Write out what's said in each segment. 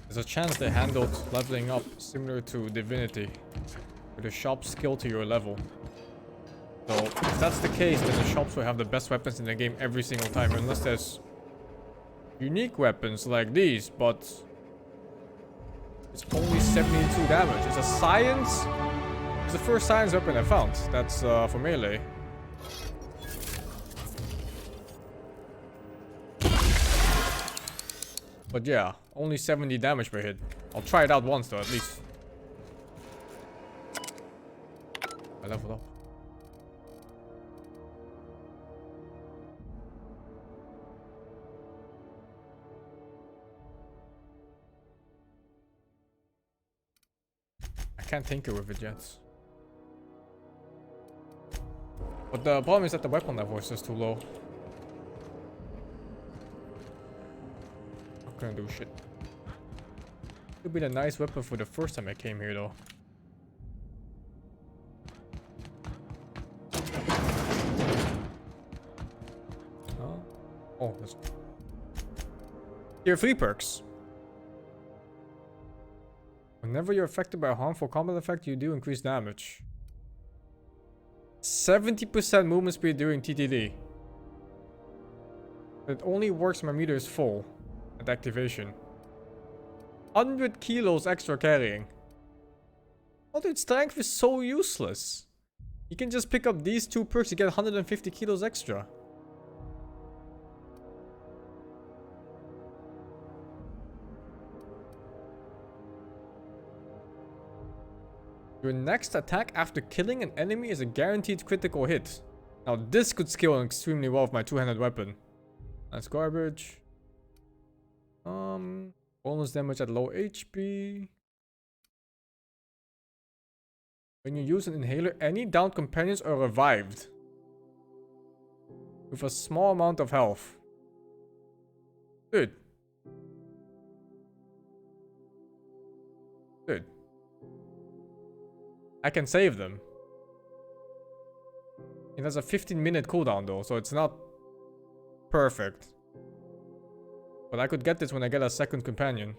There's a chance they handled leveling up similar to Divinity, with a shop skill to your level. So if that's the case, then the shops will have the best weapons in the game every single time, unless there's unique weapons like these, but it's only 72 damage. It's a science. It's the first science weapon I found. That's for melee. But yeah, only 70 damage per hit. I'll try it out once though, at least. I leveled up. I can't tinker with it yet. But the problem is that the weapon level is just too low. Not gonna do shit. It'd be a nice weapon for the first time I came here though. Oh, that's... Tier 3 perks. Whenever you're affected by a harmful combat effect, you do increase damage. 70% movement speed during TTD. It only works when my meter is full at activation. 100 kilos extra carrying. Oh dude, strength is so useless. You can just pick up these two perks to get 150 kilos extra. Your next attack after killing an enemy is a guaranteed critical hit. Now this could scale extremely well with my two-handed weapon. That's garbage. Bonus damage at low HP. When you use an inhaler, any downed companions are revived with a small amount of health. Dude. Dude. I can save them. It has a 15-minute cooldown though, so it's not perfect. But I could get this when I get a second companion.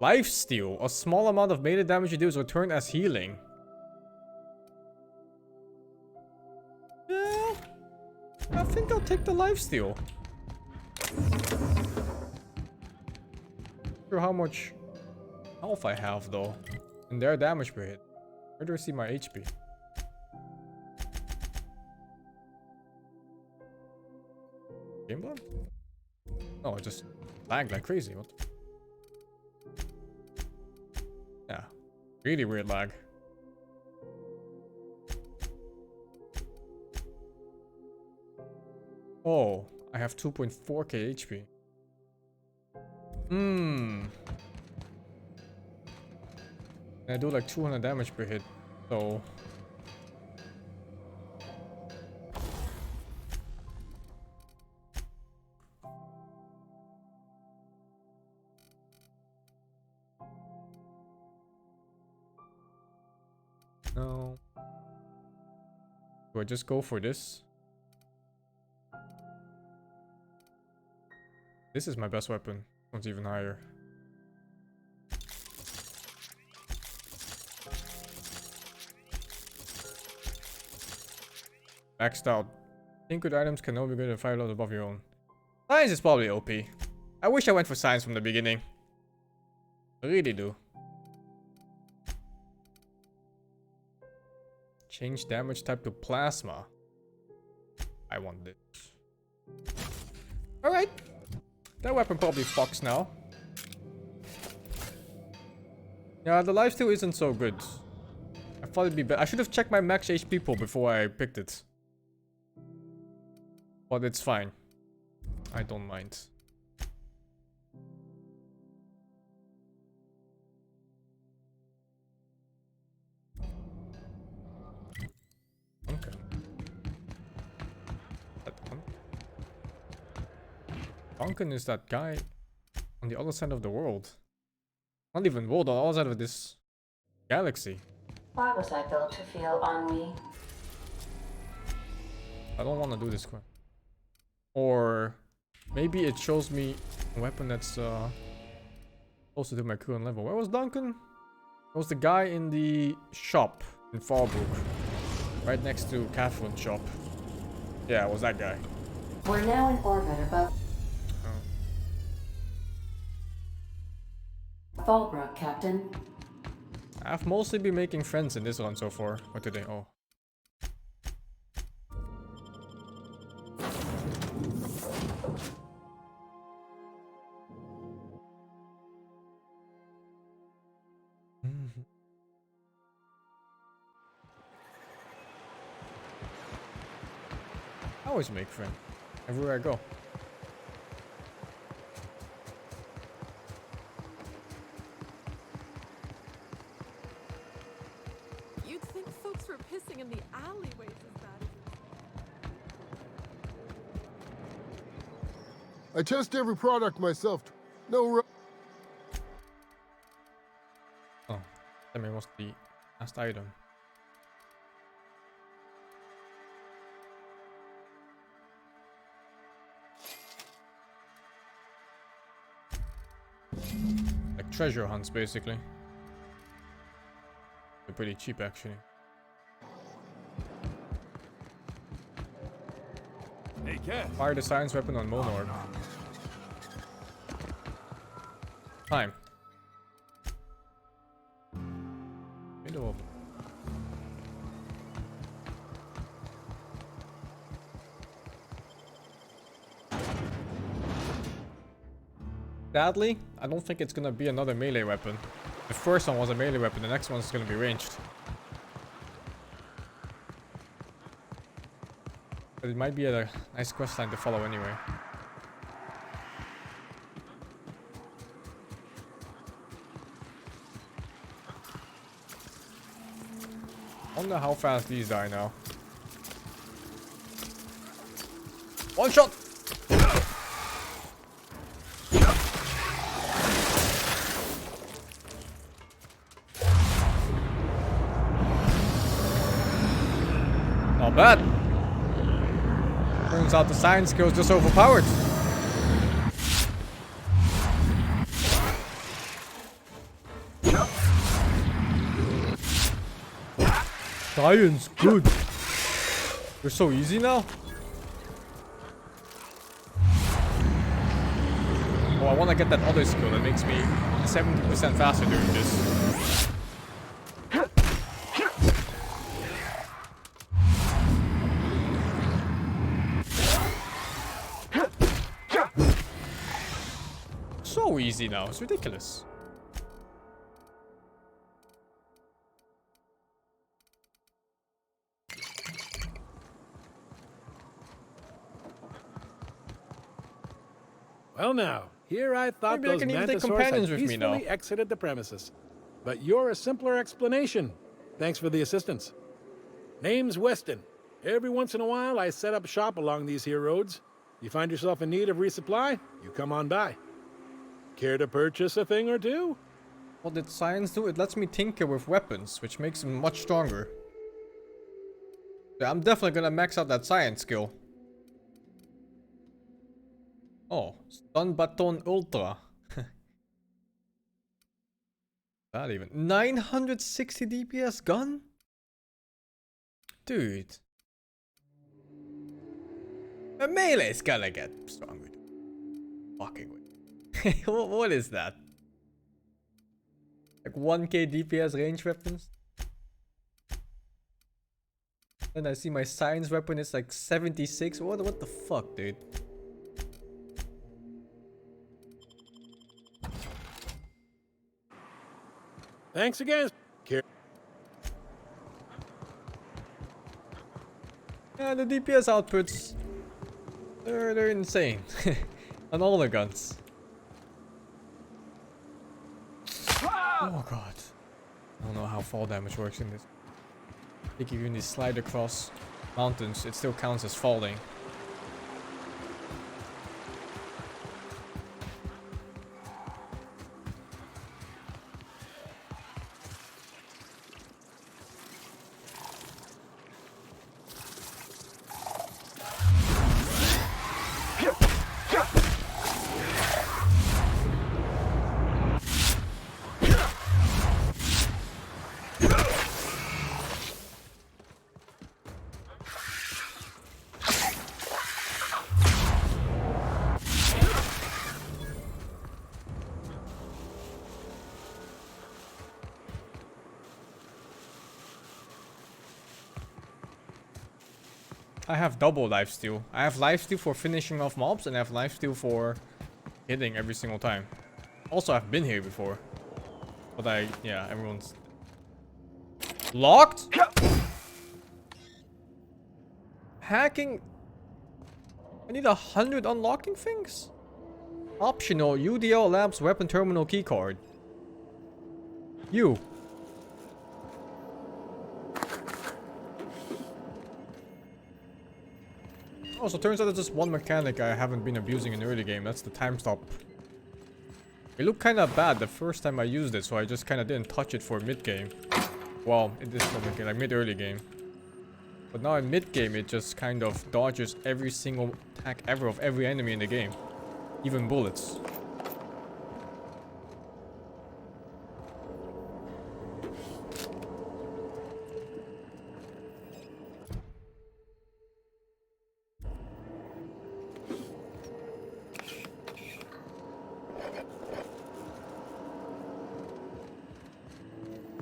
Lifesteal. A small amount of melee damage you do is returned as healing. Yeah. I think I'll take the lifesteal. Not sure how much health I have though. And their damage per hit. Where do I see my HP? Game blood? No, it just lagged like crazy. What? Yeah. Really weird lag. Oh, I have 2.4k HP. I do like 200 damage per hit, so... No. Do I just go for this? This is my best weapon. One's even higher. Maxed out. Tinkered items can now be good at 5 levels above your own. Science is probably OP. I wish I went for science from the beginning. I really do. Change damage type to plasma. I want this. Alright. That weapon probably fucks now. Yeah, the lifesteal isn't so good. I thought it'd be better. I should have checked my max HP pool before I picked it. But it's fine. I don't mind. Okay. Duncan is that guy on the other side of the world. Not even world, on the other side of this galaxy. Why was I built to feel ennui? I don't want to do this Or maybe it shows me a weapon that's closer to my current level. Where was Duncan? It was the guy in the shop in Fallbrook. Right next to Catherine's shop. Yeah, it was that guy. We're now in orbit above Fallbrook, Captain. I've mostly been making friends in this one so far. What today? Oh. I always make friends. Everywhere I go. You'd think folks were pissing in the alleyways as bad as I test every product myself. No. Oh, that was the last item. Like treasure hunts, basically. They're pretty cheap, actually. Hey, Cat. Fire the science weapon on Monorb. Time. Window open. Sadly, I don't think it's gonna be another melee weapon. The first one was a melee weapon, the next one's gonna be ranged. But it might be a nice questline to follow anyway. I wonder how fast these die now. One shot! Not bad. Turns out the science skill is just overpowered. Science, good. They're so easy now. Oh, I want to get that other skill that makes me 70% faster doing this. So easy now, it's ridiculous. Well now, here I thought Maybe I those can even take mantisaurs companions had with me now. peacefully exited the premises. But you're a simpler explanation. Thanks for the assistance. Name's Weston. Every once in a while, I set up shop along these here roads. You find yourself in need of resupply, you come on by. Care to purchase a thing or two? What did science do? It lets me tinker with weapons, which makes them much stronger. Yeah, I'm definitely gonna max out that science skill. Oh, Stun Baton Ultra. That even 960 DPS gun? Dude. A melee's gonna get stronger. Fucking way. What is that? Like 1k DPS range weapons? Then I see my science weapon is like 76. What the fuck, dude? Thanks again. Care. Yeah, the DPS outputs, they're insane. On all the guns. Oh god. I don't know how fall damage works in this. I think if you need to slide across mountains, it still counts as falling. I have double lifesteal. I have lifesteal for finishing off mobs, and I have lifesteal for hitting every single time. Also, I've been here before. But yeah, everyone's... Locked? Hacking... I need 100 unlocking things? Optional UDL Labs weapon terminal keycard. You. Also, turns out there's just one mechanic I haven't been abusing in the early game. That's the time stop. It looked kind of bad the first time I used it, so I just kind of didn't touch it for mid-game. Well, it is not mid-game, like mid-early game. But now in mid-game, it just kind of dodges every single attack ever of every enemy in the game. Even bullets.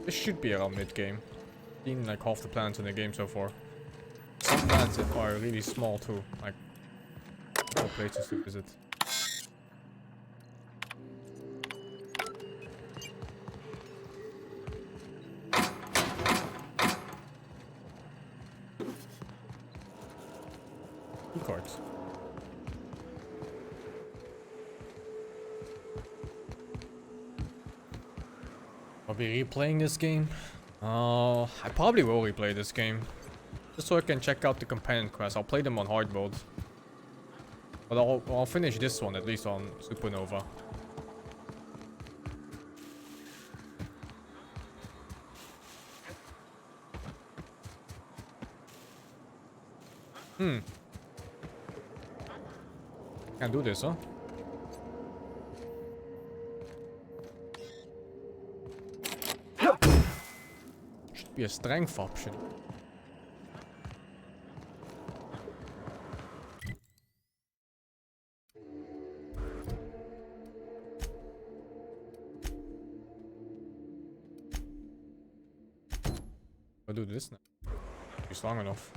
This should be around mid-game. Seen like half the planets in the game so far. Some planets that are really small too, like no places to visit. Cards. I'll be replaying this game. I probably will replay this game. Just so I can check out the companion quests. I'll play them on hard mode. But I'll finish this one at least on Supernova. Can't do this, huh? Should be a strength option. I'll do this now. It's long enough.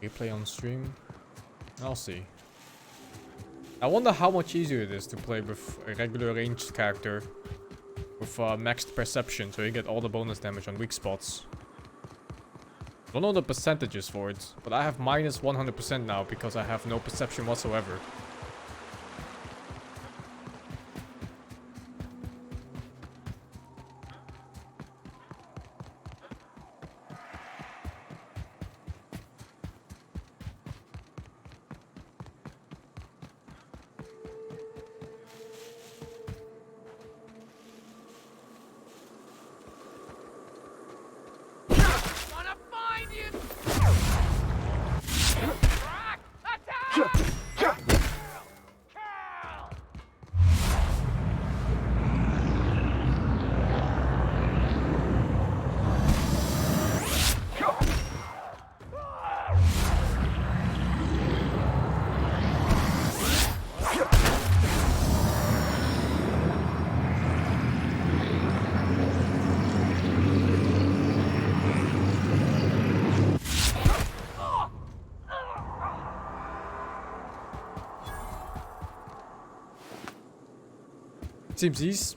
Replay on stream. I'll see. I wonder how much easier it is to play with a regular ranged character with maxed perception, so you get all the bonus damage on weak spots. Don't know the percentages for it, but I have minus 100% now because I have no perception whatsoever. Seems easy.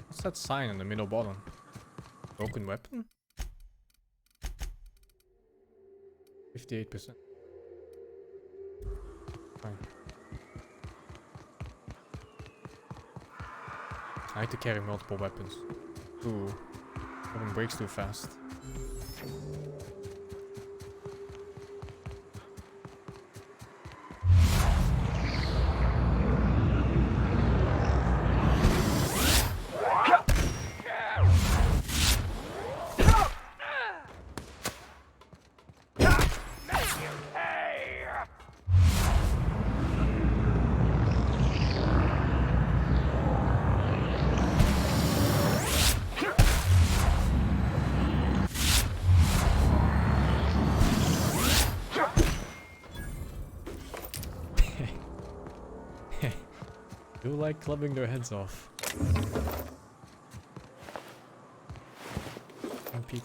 What's that sign in the middle bottom? Broken weapon? 58%. Fine. I need to carry multiple weapons. Ooh. Weapon breaks too fast. Do like clubbing their heads off. peek.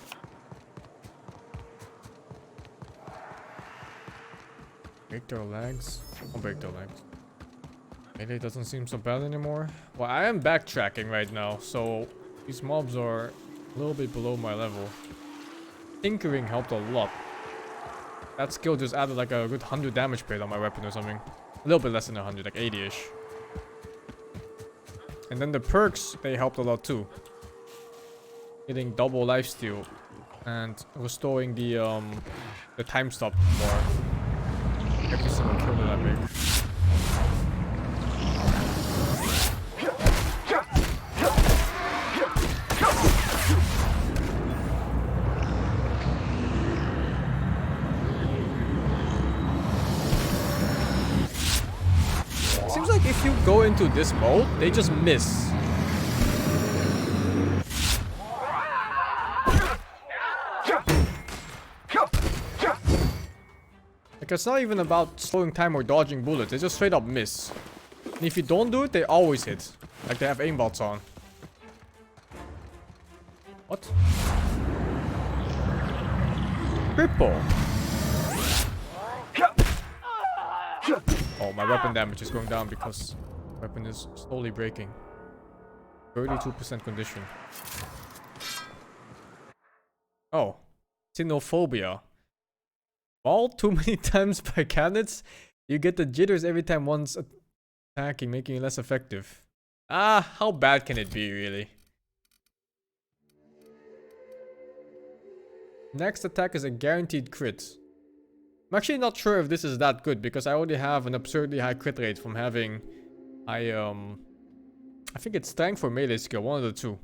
Break their legs. I'll break their legs. Melee doesn't seem so bad anymore. Well, I am backtracking right now, so these mobs are a little bit below my level. Tinkering helped a lot. That skill just added like a good 100 damage rate on my weapon or something. A little bit less than 100, like 80-ish. And then the perks, they helped a lot too. Getting double lifesteal and restoring the time stop for every single kill that I make. Seems like if you go into this mode, they just miss. Like, it's not even about slowing time or dodging bullets. They just straight up miss. And if you don't do it, they always hit. Like they have aimbots on. What? Cripple. Oh, my weapon damage is going down because weapon is slowly breaking. 32% condition. Oh. Xenophobia. All too many times by cannons, you get the jitters every time one's attacking, making it less effective. Ah, how bad can it be, really? Next attack is a guaranteed crit. I'm actually not sure if this is that good because I already have an absurdly high crit rate from having I think it's strength or melee skill, one of the two.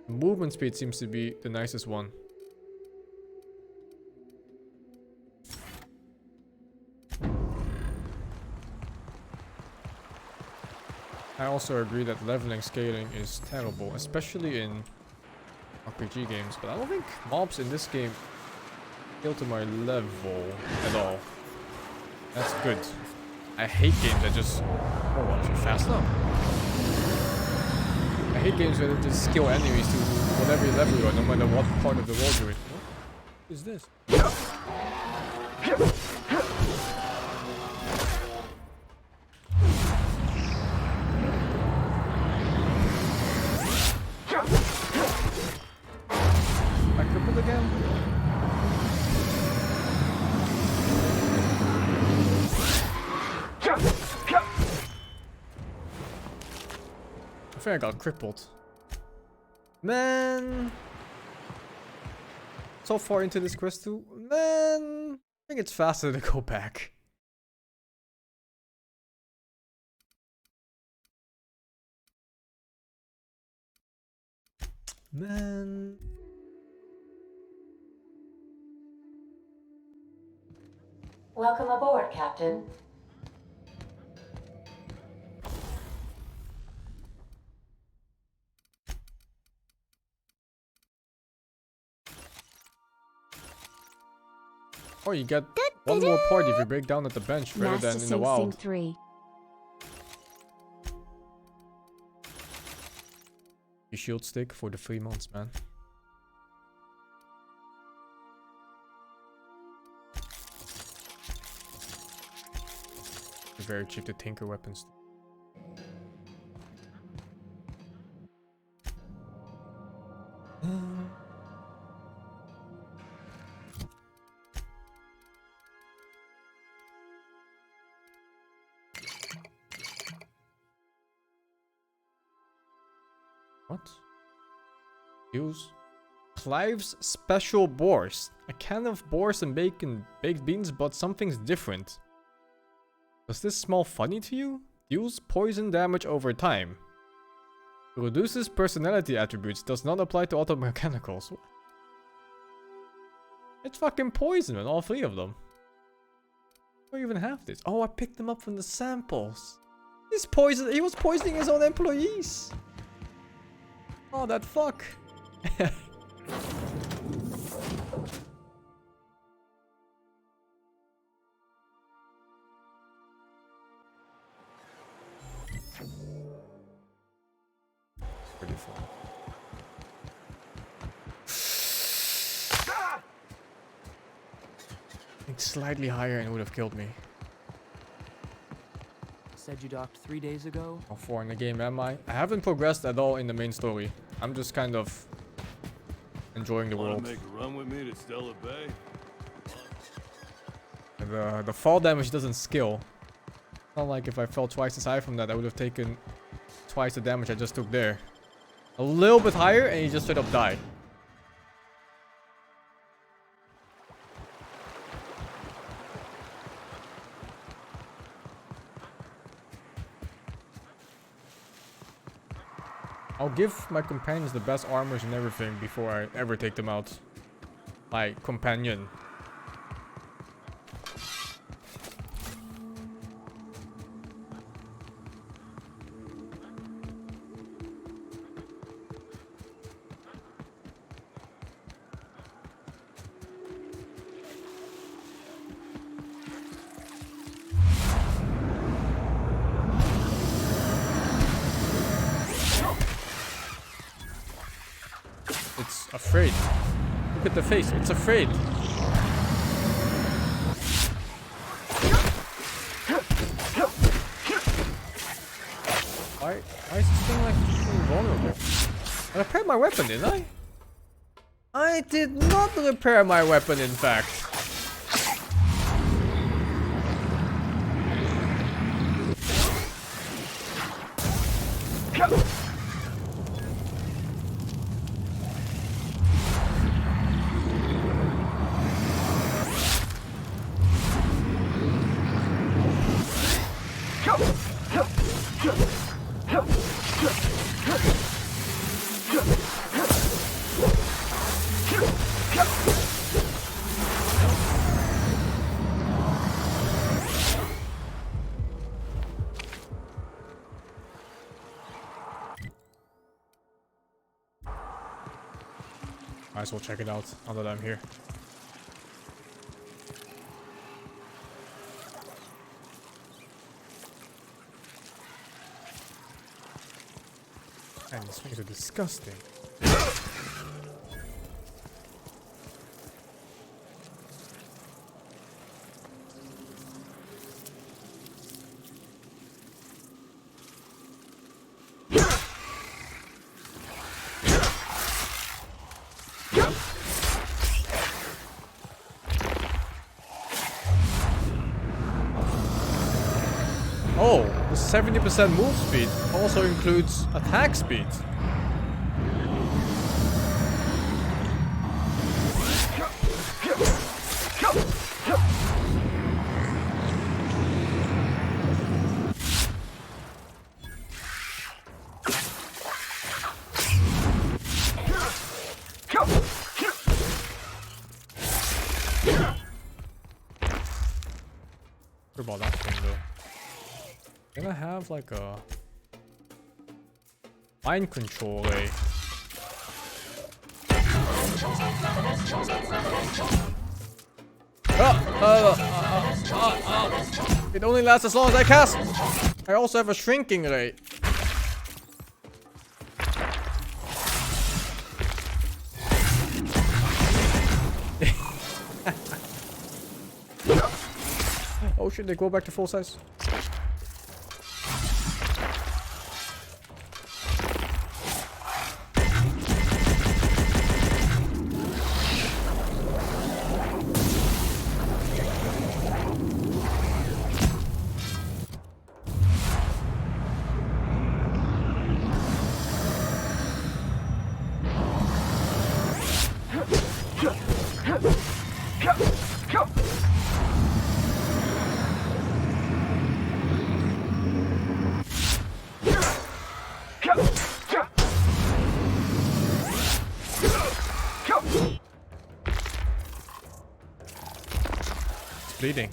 Movement speed seems to be the nicest one. I also agree that leveling scaling is terrible, especially in RPG games, but I don't think mobs in this game scale to my level at all. That's good. I hate games that just... Oh, watch it fast now. I hate games where they just scale enemies to whatever level you are, no matter what part of the world you're in. What is this? Again. I think I got crippled. Man. So far into this quest too. Man. I think it's faster to go back. Man. Welcome aboard, Captain. Oh, you get one more part if you break down at the bench rather than in the wild. 3. You shield stick for the 3 months, man. Very cheap to tinker weapons. What? Use Clive's special boars. A can of boars and bacon, baked beans, but something's different. Does this smell funny to you? Deals poison damage over time. Reduces personality attributes. Does not apply to auto mechanicals. It's fucking poison, man. All 3 of them. I don't even have this. Oh, I picked them up from the samples. He's poison. He was poisoning his own employees. Oh, that fuck. Pretty fun. think slightly higher and it would have killed me. Said you docked 3 days ago? How far in the game am I? I haven't progressed at all in the main story. I'm just kind of enjoying the world. Make a run with me to Stella Bay? The fall damage doesn't skill. Not like if I fell twice as high from that, I would have taken twice the damage I just took there. A little bit higher and you just straight up die. I'll give my companions the best armors and everything before I ever take them out. My companion. It's afraid. Look at the face. It's afraid. Why is this thing like invulnerable? I repaired my weapon, didn't I? I did not repair my weapon, in fact. Might as well check it out now that I'm here. Man, these things are disgusting. Oh, the 70% move speed also includes attack speed. What about that thing though? Can I have like a mind control It only lasts as long as I cast. I also have a shrinking ray. Oh shit, they go back to full size. It's bleeding.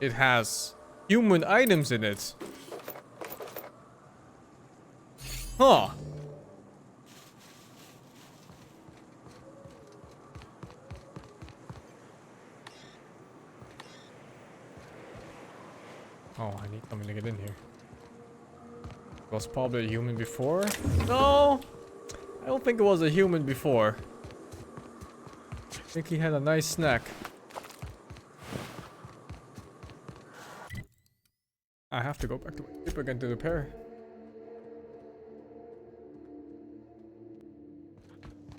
It has human items in it. Huh. Oh, I need something to get in here. Was probably a human before? No! I don't think it was a human before. I think he had a nice snack. I have to go back to my ship again to repair.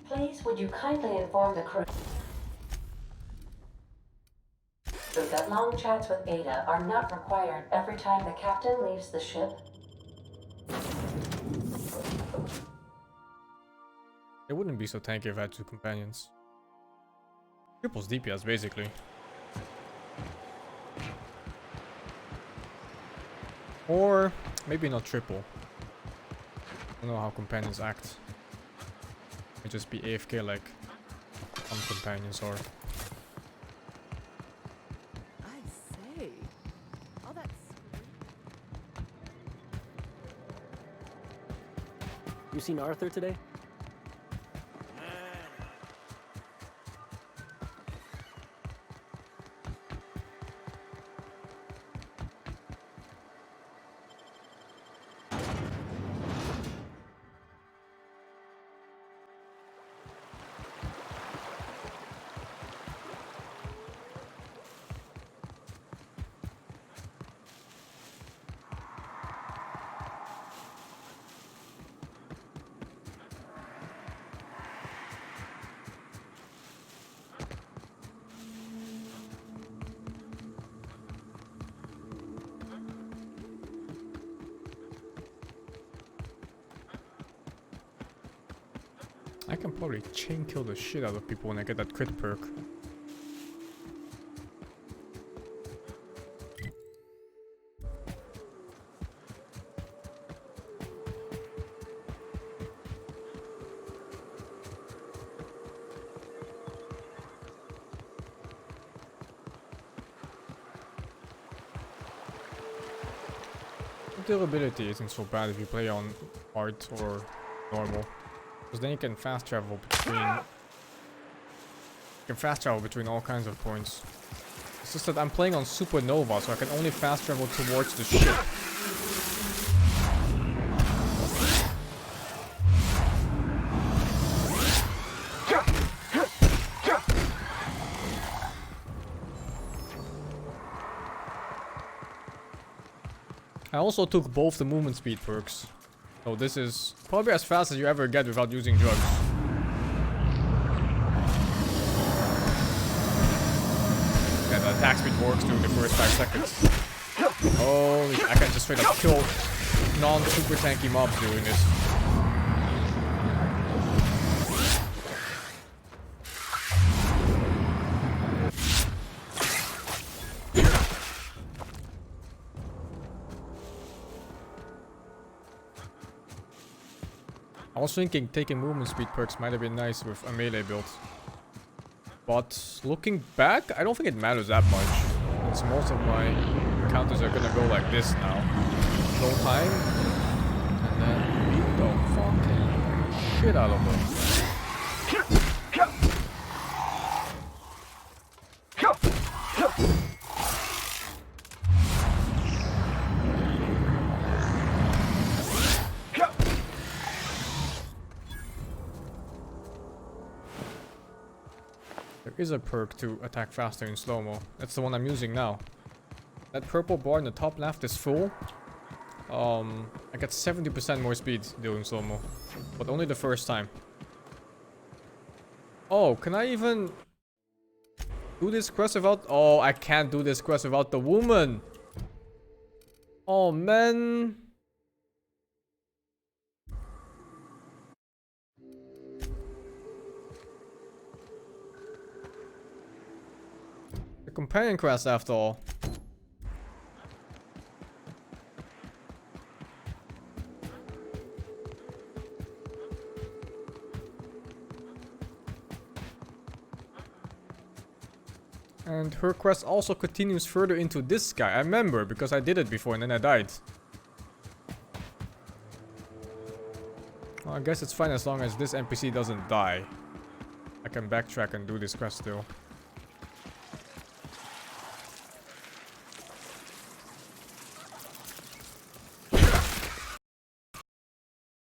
Please, would you kindly inform the crew that long chats with Ada are not required every time the captain leaves the ship? It wouldn't be so tanky if I had 2 companions. Triples DPS, basically. Or maybe not triple. I don't know how companions act. Might just be AFK like some companions are. I say. All that screaming. You seen Arthur today? I can probably chain kill the shit out of people when I get that crit perk. Durability isn't so bad if you play on hard or normal. Because then you can fast travel between all kinds of points. It's just that I'm playing on Supernova, so I can only fast travel towards the ship. I also took both the movement speed perks. So this is probably as fast as you ever get without using drugs. Yeah, the attack speed works during the first 5 seconds. Holy, I can just straight up kill non-super tanky mobs doing this. I was thinking taking movement speed perks might have been nice with a melee build. But looking back, I don't think it matters that much. Since most of my encounters are gonna go like this now. No time. And then beat the fucking shit out of them. There is a perk to attack faster in slow-mo. That's the one I'm using now. That purple bar in the top left is full. I get 70% more speed doing slow-mo. But only the first time. Oh, can I even do this quest without... Oh, I can't do this quest without the woman. Oh, man. The companion quest after all. And her quest also continues further into this guy. I remember because I did it before and then I died. Well, I guess it's fine as long as this NPC doesn't die. I can backtrack and do this quest still.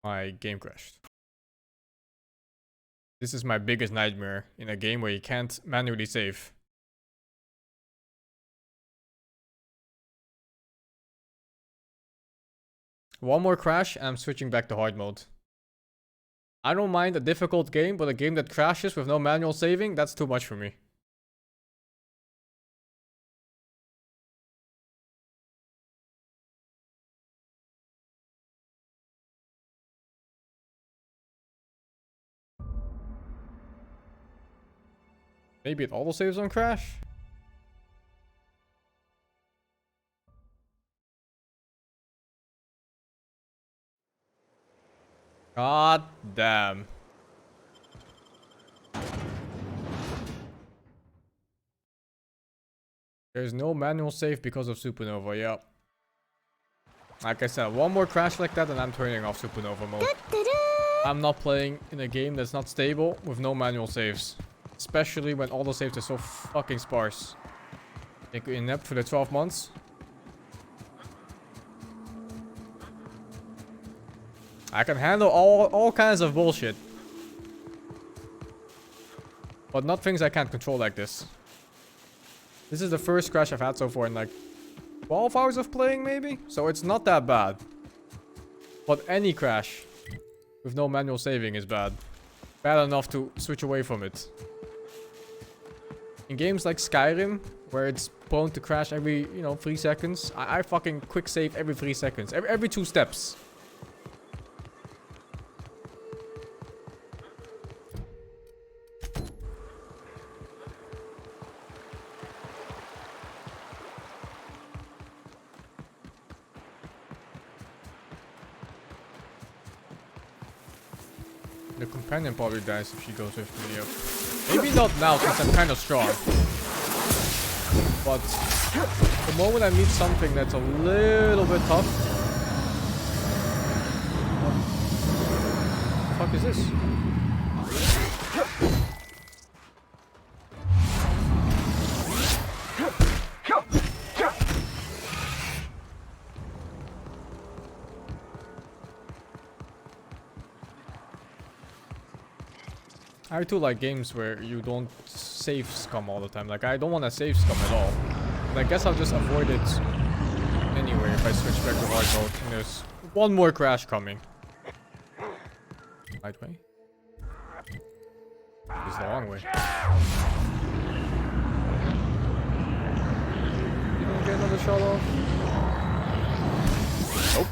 My game crashed. This is my biggest nightmare in a game where you can't manually save. One more crash and I'm switching back to hard mode. I don't mind a difficult game, but a game that crashes with no manual saving, that's too much for me. Maybe it autosaves on crash? God damn. There's no manual save because of Supernova, yeah. Like I said, one more crash like that and I'm turning off Supernova mode. I'm not playing in a game that's not stable with no manual saves. Especially when autosaves are so fucking sparse. Take you inept for the 12 months. I can handle all kinds of bullshit. But not things I can't control like this. This is the first crash I've had so far in like 12 hours of playing maybe? So it's not that bad. But any crash with no manual saving is bad. Bad enough to switch away from it. In games like Skyrim, where it's prone to crash every, 3 seconds, I fucking quick save every 3 seconds. Every 2 steps. The companion probably dies if she goes with me up. Maybe not now, since I'm kind of strong. But the moment I meet something that's a little bit tough... What the fuck is this? I too like games where you don't save scum all the time. Like, I don't want to save scum at all. But I guess I'll just avoid it anyway if I switch back to hard mode. And there's one more crash coming. Right way? It's the wrong way. You don't get another shot off? Nope.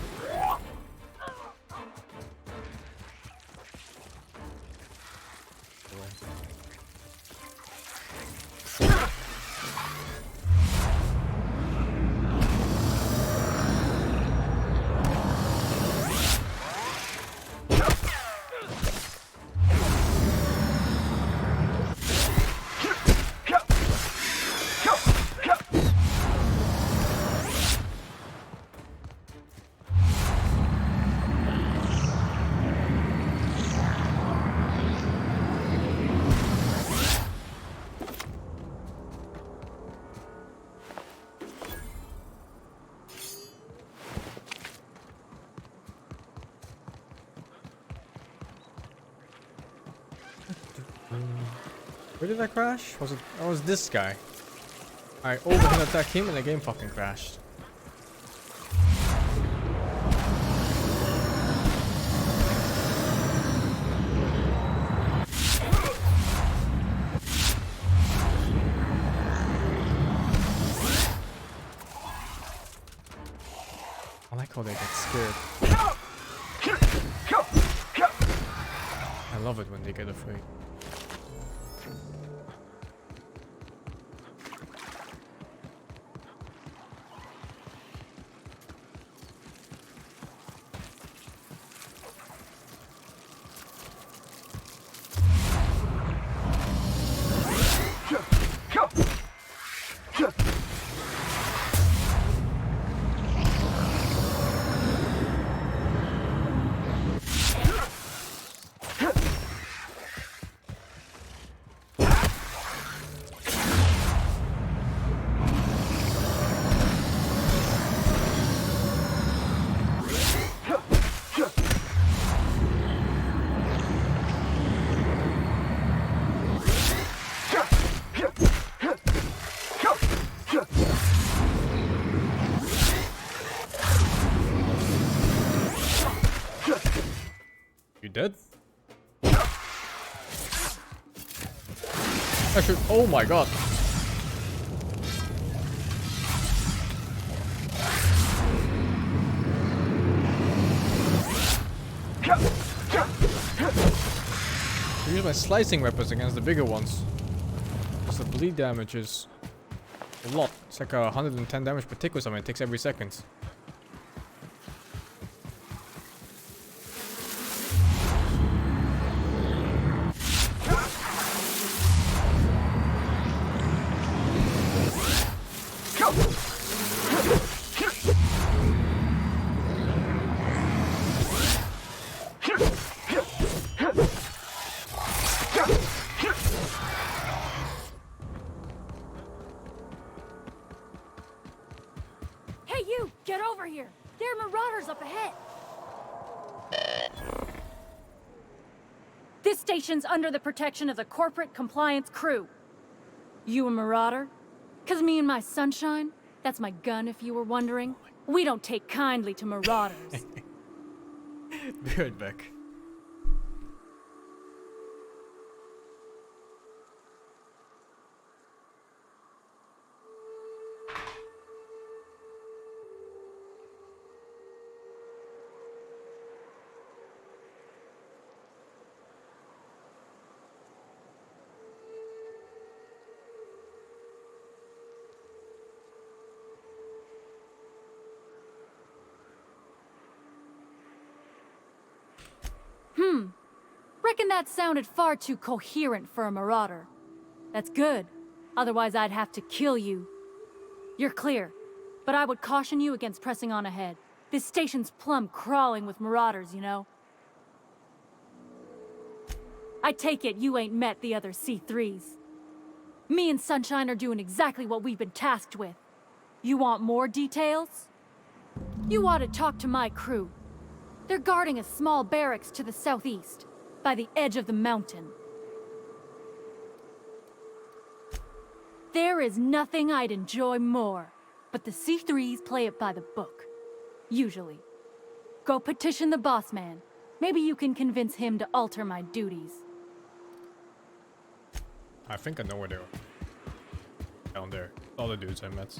Where did I crash? Was it? Oh, it was this guy. I overhead attacked him and the game fucking crashed. I like how they get scared. I love it when they get afraid. You dead? Actually, oh my god. I use my slicing weapons against the bigger ones. Because the bleed damage is a lot. It's like 110 damage per tick or something. It takes every second. Hey, you! Get over here! There are marauders up ahead! This station's under the protection of the corporate compliance crew. You a marauder? 'Cause me and my sunshine, that's my gun if you were wondering, we don't take kindly to marauders. Be right back. Reckon that sounded far too coherent for a marauder. That's good. Otherwise, I'd have to kill you. You're clear, but I would caution you against pressing on ahead. This station's plumb crawling with marauders, you know. I take it you ain't met the other C3s. Me and Sunshine are doing exactly what we've been tasked with. You want more details? You ought to talk to my crew. They're guarding a small barracks to the southeast, by the edge of the mountain. There is nothing I'd enjoy more, but the C3s play it by the book. Usually. Go petition the boss man. Maybe you can convince him to alter my duties. I think I know where they are. Down there. All the dudes I met.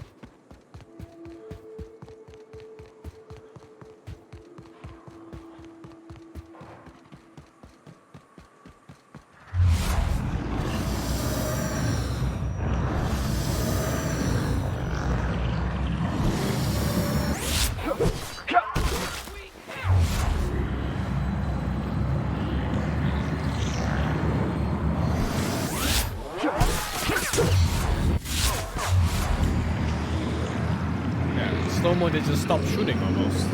Slow-mo, they just stop shooting almost.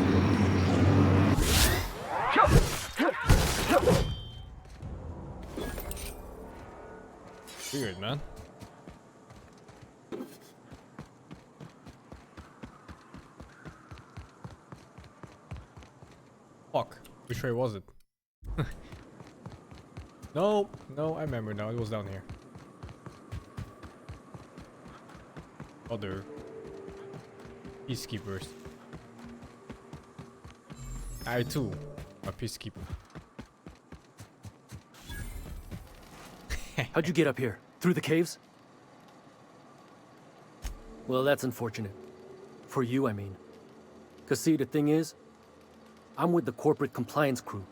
Weird, man. Fuck. Which way was it? No, I remember now. It was down here. Other peacekeepers. I too, a peacekeeper. How'd you get up here? Through the caves? Well, that's unfortunate. For you, I mean. 'Cause see, the thing is, I'm with the corporate compliance crew.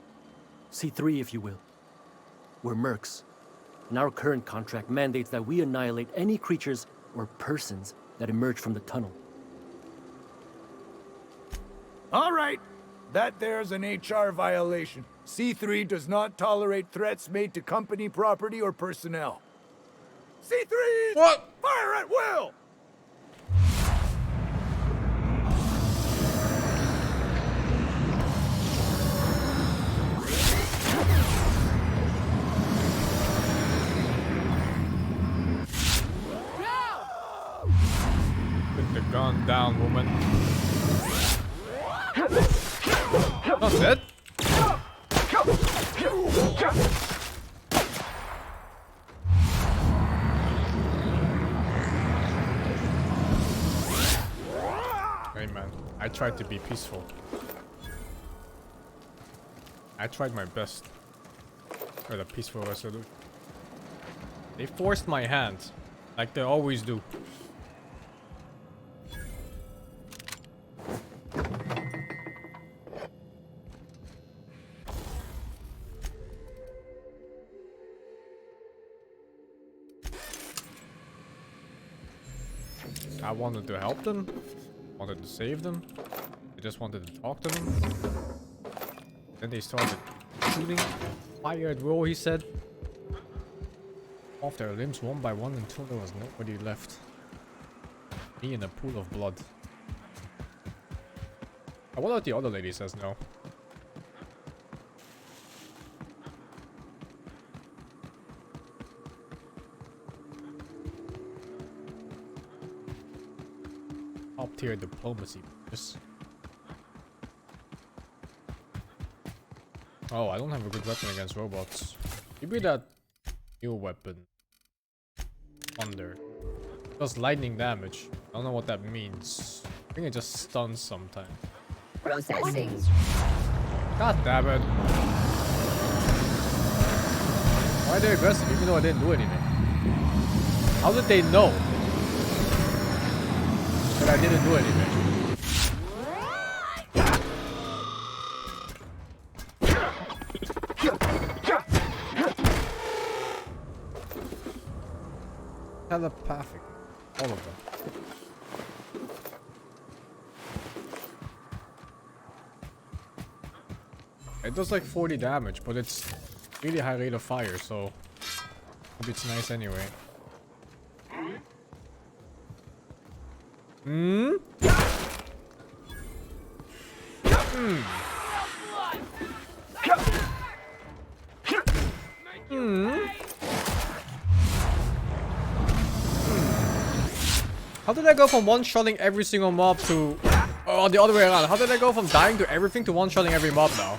C3, if you will. We're mercs. And our current contract mandates that we annihilate any creatures or persons that emerge from the tunnel. All right. That there's an HR violation. C3 does not tolerate threats made to company property or personnel. C3! What? Fire at will! Put the gun down, woman. Not dead? Hey man, I tried to be peaceful. I tried my best. For the peaceful resolution. They forced my hand. Like they always do. I wanted to help them. Wanted to save them. I just wanted to talk to them. Then they started shooting. Fire at will, he said. Off their limbs one by one until there was nobody left. Me in a pool of blood. I wonder what the other lady says now. Top tier diplomacy. Just. Oh, I don't have a good weapon against robots. Maybe that new weapon. Thunder. Does lightning damage. I don't know what that means. I think it just stuns sometimes. Processing. God damn it. Why are they aggressive even though I didn't do anything? How did they know that I didn't do anything? Telepathic. All of them. It does like 40 damage, but it's really high rate of fire, so hope it's nice anyway. Hmm? Hmm. Hmm. How did I go from one-shotting every single mob to... Oh, the other way around. How did I go from dying to everything to one-shotting every mob now?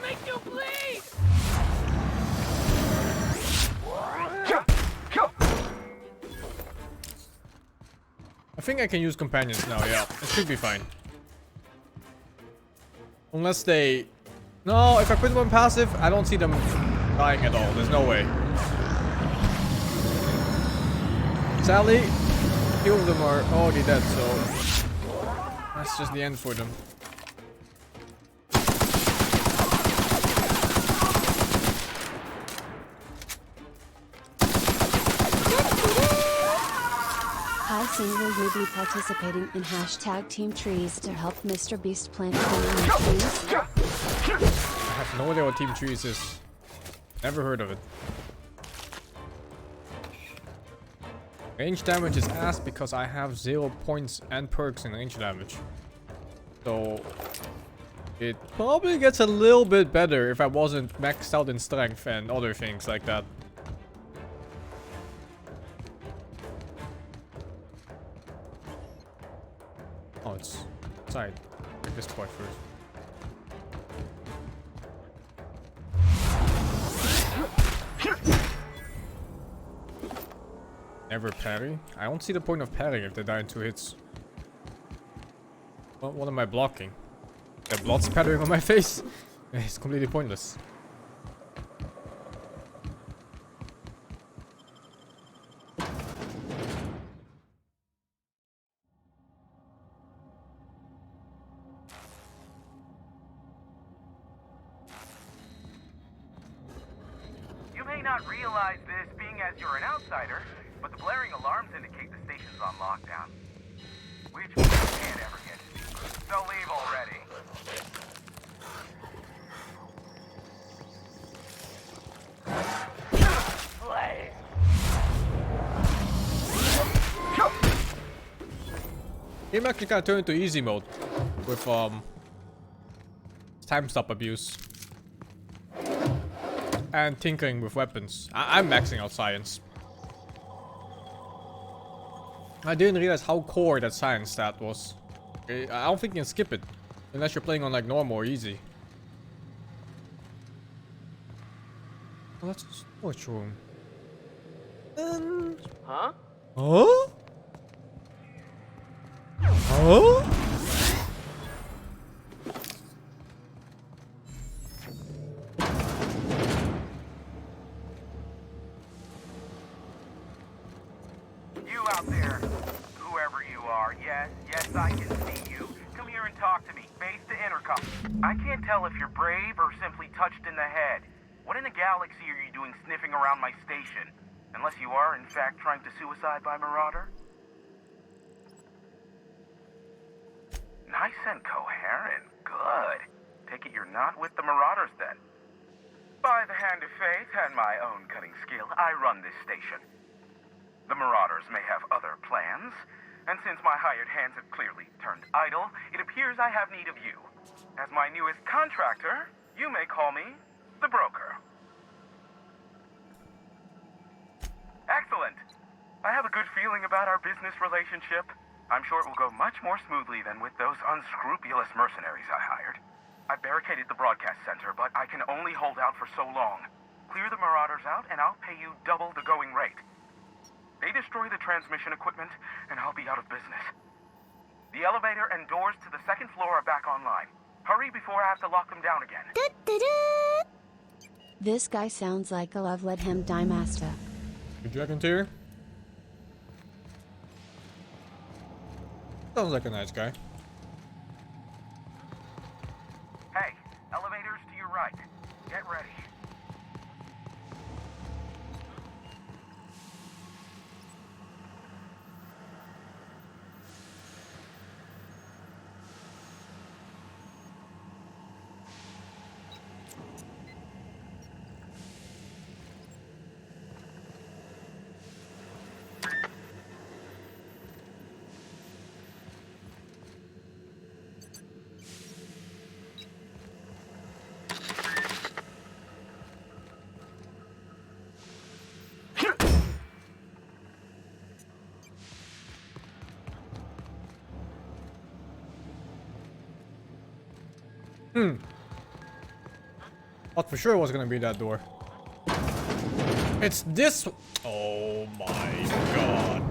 Make you bleed! I think I can use companions now, yeah. It should be fine. Unless they... No, if I put them on passive, I don't see them dying at all. There's no way. Sadly, a few of them are already dead, so... That's just the end for them. SingSing will you be participating in #Team Trees to help Mr. Beast plant trees? I have no idea what Team Trees is. Never heard of it. Range damage is ass because I have 0 points and perks in range damage. So it probably gets a little bit better if I wasn't maxed out in strength and other things like that. Oh, it's outside. Take this part first. Never parry? I don't see the point of parrying if they die in 2 hits. Well, what am I blocking? The blood spattering on my face? It's completely pointless. You may not realize this being as you're an outsider, but the blaring alarms indicate the station's on lockdown. Which we can't ever get to. So leave already. Play. Game actually kind of turned into easy mode with time stop abuse and tinkering with weapons. I'm maxing out science. I didn't realize how core that science stat was. I don't think you can skip it unless you're playing on like normal or easy. Oh, that's a storage room. Huh? Huh? Huh? You out there, whoever you are, yes, I can see you. Come here and talk to me, face to intercom. I can't tell if you're brave or simply touched in the head. What in the galaxy are you doing sniffing around my station? Unless you are, in fact, trying to suicide by Marauder? Nice and coherent. Good. Take it you're not with the Marauders, then. By the hand of fate and my own cunning skill, I run this station. The Marauders may have other plans, and since my hired hands have clearly turned idle, it appears I have need of you. As my newest contractor, you may call me the Broker. Excellent. I have a good feeling about our business relationship. I'm sure it will go much more smoothly than with those unscrupulous mercenaries I hired. I barricaded the broadcast center, but I can only hold out for so long. Clear the Marauders out, and I'll pay you double the going rate. They destroy the transmission equipment, and I'll be out of business. The elevator and doors to the second floor are back online. Hurry before I have to lock them down again. This guy sounds like a love let him die master. Good dragon tier. Sounds like a nice guy. Hey, elevators to your right. Get ready. Thought for sure it was gonna be that door. It's this. Oh my god.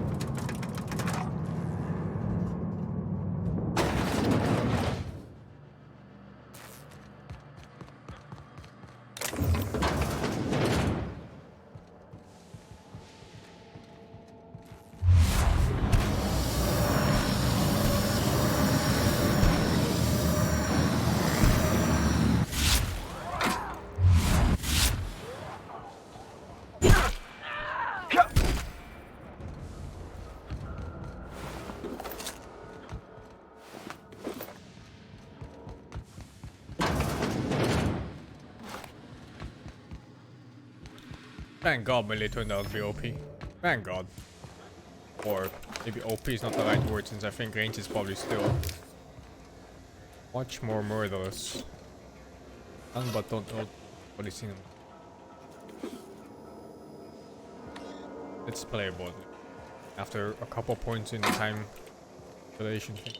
Thank God melee turned out to be OP. Thank God. Or maybe OP is not the right word, since I think range is probably still much more murderous. But don't know what is in them. It's playable after a couple points in the time relation thing.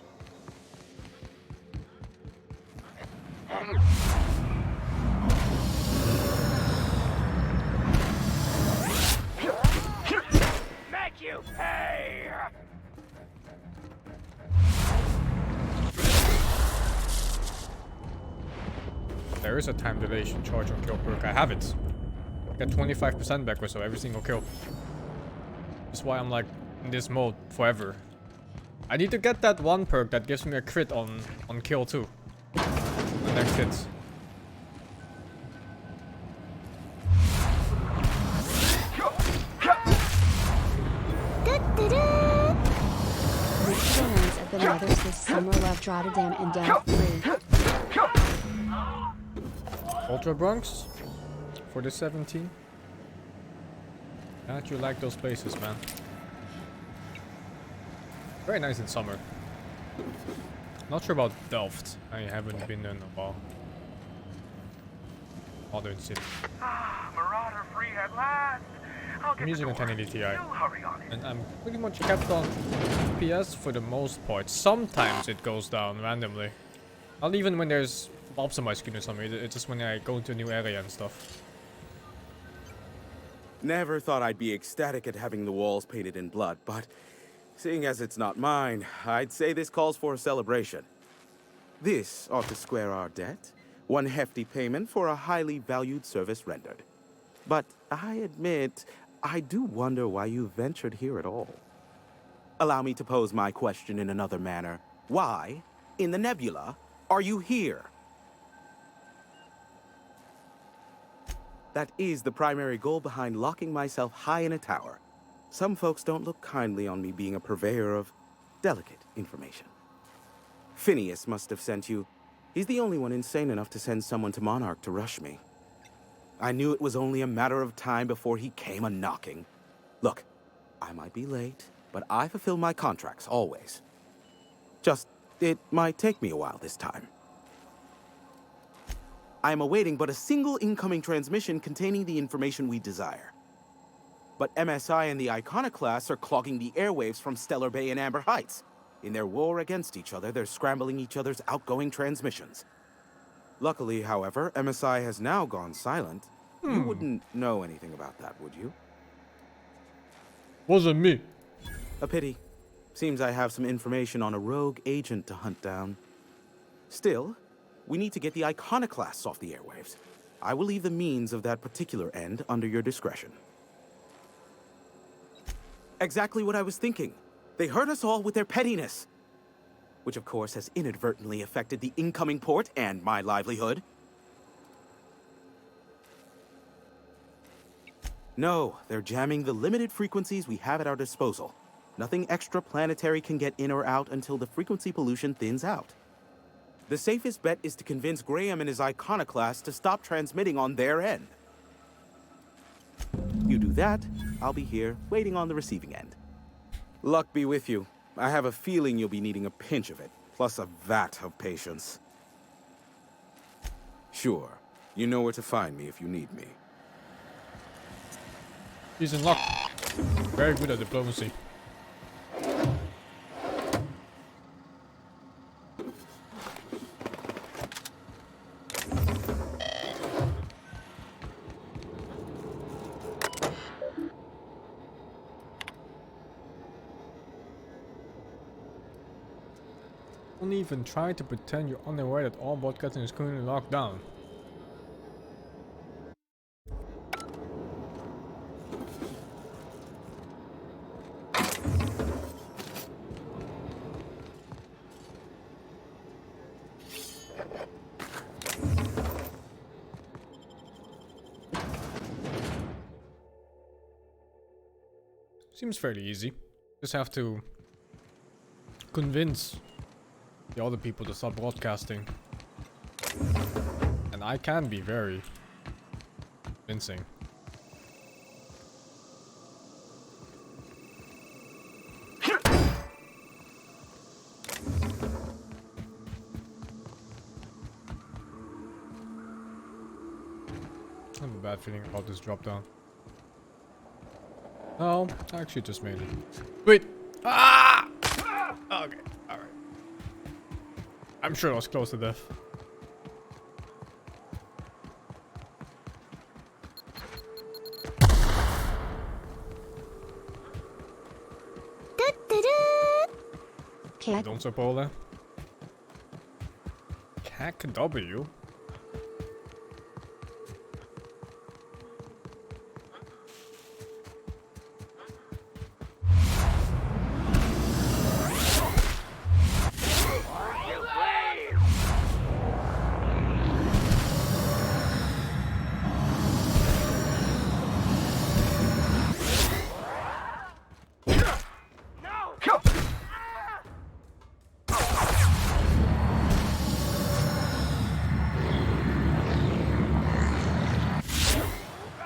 Make you pay! There is a time dilation charge on kill perk. I have it. Get 25% back or so every single kill. That's why I'm like in this mode forever. I need to get that one perk that gives me a crit on kill too. The next hits. Reach the hands of the mothers this summer left Rotterdam and down 3. Ultra Bronx for the 17. Glad you like those places, man. Very nice in summer. Not sure about Delft. I haven't been there in a while. Modern City. Marauder free at last. I'm using a 1080 Ti, and I'm pretty much kept on FPS for the most part. Sometimes it goes down randomly. Not even when there's mobs on my screen or something, it's just when I go into a new area and stuff. Never thought I'd be ecstatic at having the walls painted in blood, but seeing as it's not mine, I'd say this calls for a celebration. This ought to square our debt. One hefty payment for a highly valued service rendered. But I admit, I do wonder why you ventured here at all. Allow me to pose my question in another manner. Why, in the nebula, are you here? That is the primary goal behind locking myself high in a tower. Some folks don't look kindly on me being a purveyor of delicate information. Phineas must have sent you. He's the only one insane enough to send someone to Monarch to rush me. I knew it was only a matter of time before he came a-knocking. Look, I might be late, but I fulfill my contracts, always. Just, it might take me a while this time. I am awaiting but a single incoming transmission containing the information we desire. But MSI and the Iconoclasts are clogging the airwaves from Stellar Bay and Amber Heights. In their war against each other, they're scrambling each other's outgoing transmissions. Luckily, however, MSI has now gone silent. You wouldn't know anything about that, would you? Wasn't me. A pity. Seems I have some information on a rogue agent to hunt down. Still, we need to get the Iconoclasts off the airwaves. I will leave the means of that particular end under your discretion. Exactly what I was thinking. They hurt us all with their pettiness. Which of course has inadvertently affected the incoming port and my livelihood. No, they're jamming the limited frequencies we have at our disposal. Nothing extraplanetary can get in or out until the frequency pollution thins out. The safest bet is to convince Graham and his Iconoclast to stop transmitting on their end. You do that, I'll be here, waiting on the receiving end. Luck be with you. I have a feeling you'll be needing a pinch of it, plus a vat of patience. Sure, you know where to find me if you need me. He's in luck. Very good at diplomacy. Don't even try to pretend you're unaware that all broadcasting is currently locked down. Seems fairly easy. Just have to convince the other people to stop broadcasting. And I can be very convincing. I have a bad feeling about this drop down. No, I actually just made it. Wait! Ah! Okay, alright. I'm sure I was close to death. Okay. Don't suppose that. CAC W?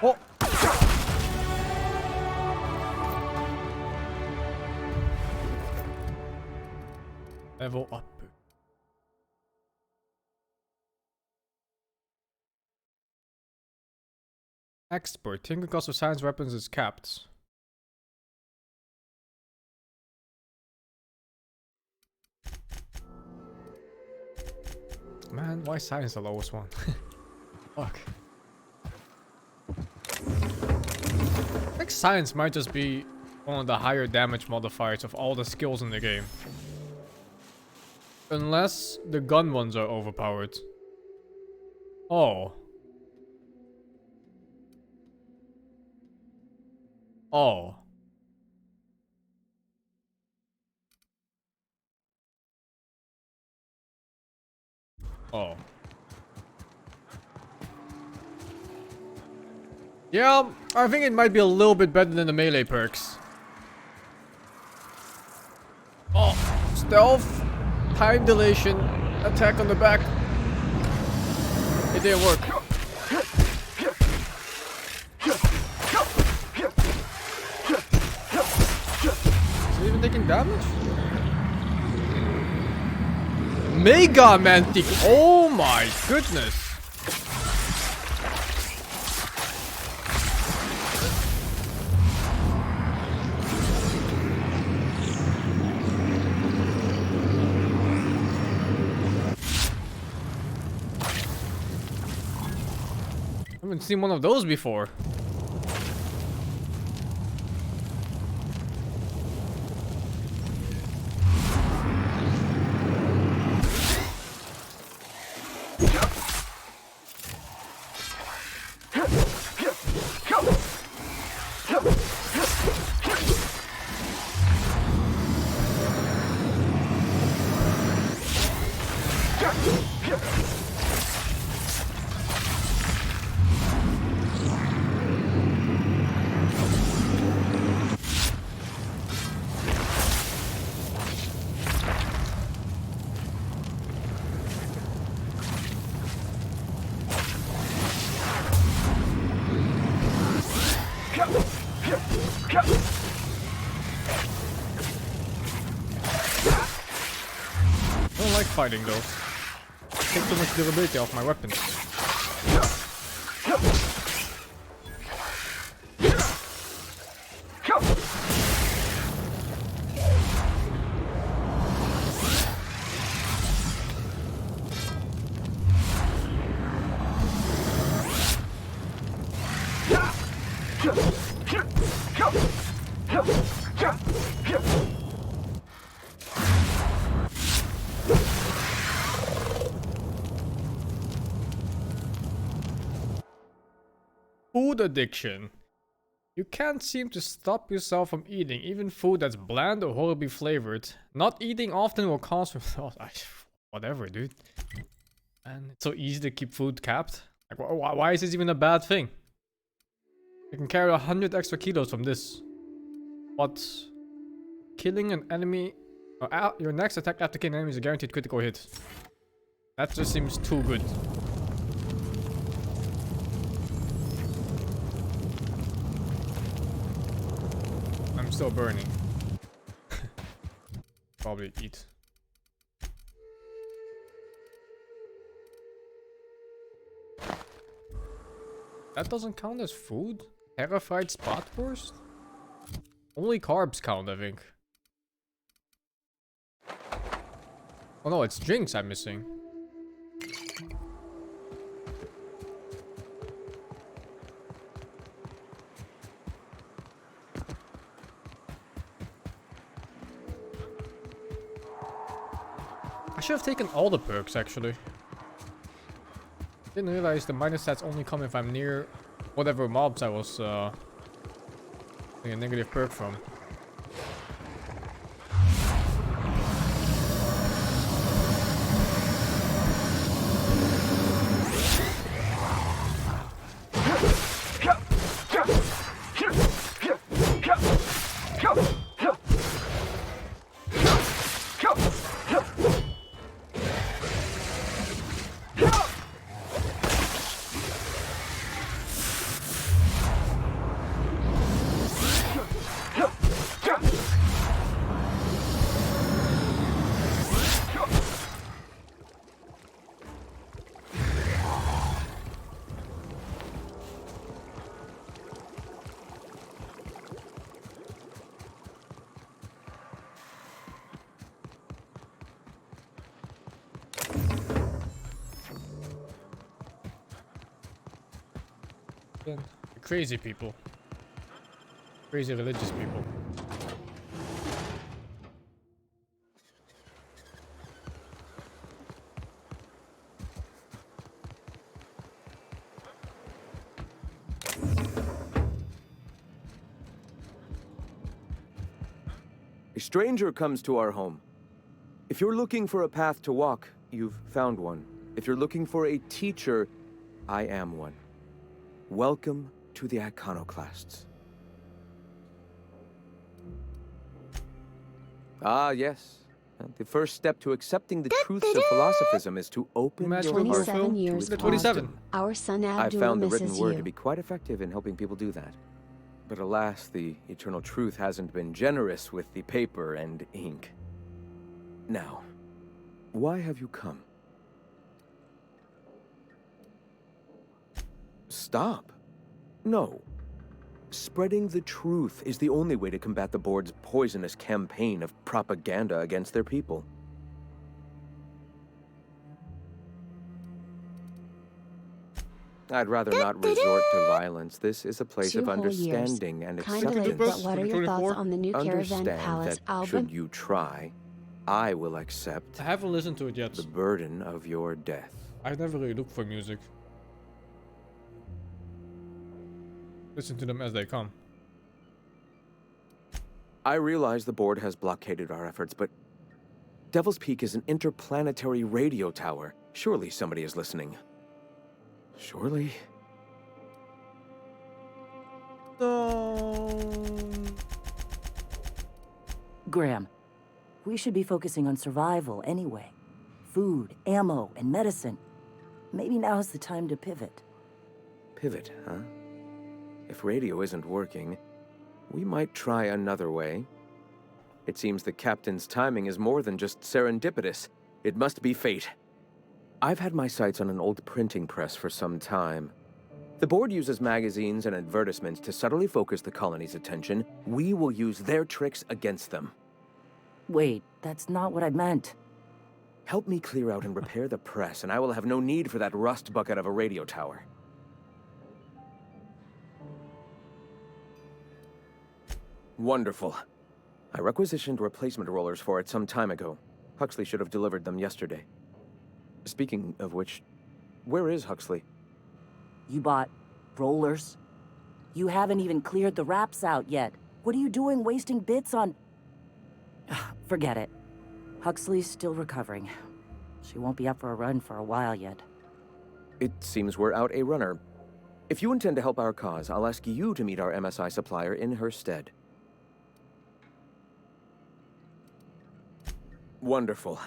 Oh! Level up. Expert. Tinker cost of science weapons is capped. Man, why science the lowest one? Fuck. think science might just be one of the higher damage modifiers of all the skills in the game. Unless the gun ones are overpowered. Oh. Oh. Oh. Yeah, I think it might be a little bit better than the melee perks. Oh, stealth, time dilation, attack on the back. It didn't work. Is it even taking damage? Mega Mantic! Oh my goodness! I haven't seen one of those before. I don't like fighting those. Take too much durability off my weapons. Food addiction. You can't seem to stop yourself from eating, even food that's bland or horribly flavored. Not eating often will cause... whatever, dude. And it's so easy to keep food capped. Like, why is this even a bad thing? You can carry 100 extra kilos from this. But killing an enemy... your next attack after killing an enemy is a guaranteed critical hit. That just seems too good. I'm still burning. Probably eat. That doesn't count as food? Terrified spot burst? Only carbs count, I think. Oh no, it's drinks I'm missing. I should have taken all the perks, actually. Didn't realize the minus stats only come if I'm near whatever mobs I was getting a negative perk from. Crazy people. Crazy religious people. A stranger comes to our home. If you're looking for a path to walk, you've found one. If you're looking for a teacher, I am one. Welcome to the Iconoclasts. Ah, yes. The first step to accepting the truths of philosophism is to open Match your with heart 27 to years its 27. wisdom. Our son I've Abdul found the written misses word you. to be quite effective in helping people do that. But alas, the eternal truth hasn't been generous with the paper and ink. Now, why have you come? Stop. No. Spreading the truth is the only way to combat the board's poisonous campaign of propaganda against their people. I'd rather not resort to violence. This is a place 2 of whole years. understanding and Kinda late, acceptance. but what are your thoughts on the new Caravan Understand Palace that album? should you try, I will accept I haven't listened to it yet. the burden of your death. I've never really looked for music. Listen to them as they come. I realize the board has blockaded our efforts, but Devil's Peak is an interplanetary radio tower. Surely somebody is listening. Surely? Graham, we should be focusing on survival anyway. Food, ammo, and medicine. Maybe now's the time to pivot. Pivot, huh? If radio isn't working, we might try another way. It seems the captain's timing is more than just serendipitous. It must be fate. I've had my sights on an old printing press for some time. The board uses magazines and advertisements to subtly focus the colony's attention. We will use their tricks against them. Wait, that's not what I meant. Help me clear out and repair the press, and I will have no need for that rust bucket of a radio tower. Wonderful. I requisitioned replacement rollers for it some time ago. Huxley should have delivered them yesterday. Speaking of which, where is Huxley? You bought rollers? You haven't even cleared the wraps out yet. What are you doing wasting bits on... Forget it. Huxley's still recovering. She won't be up for a run for a while yet. It seems we're out a runner. If you intend to help our cause, I'll ask you to meet our MSI supplier in her stead. Wonderful.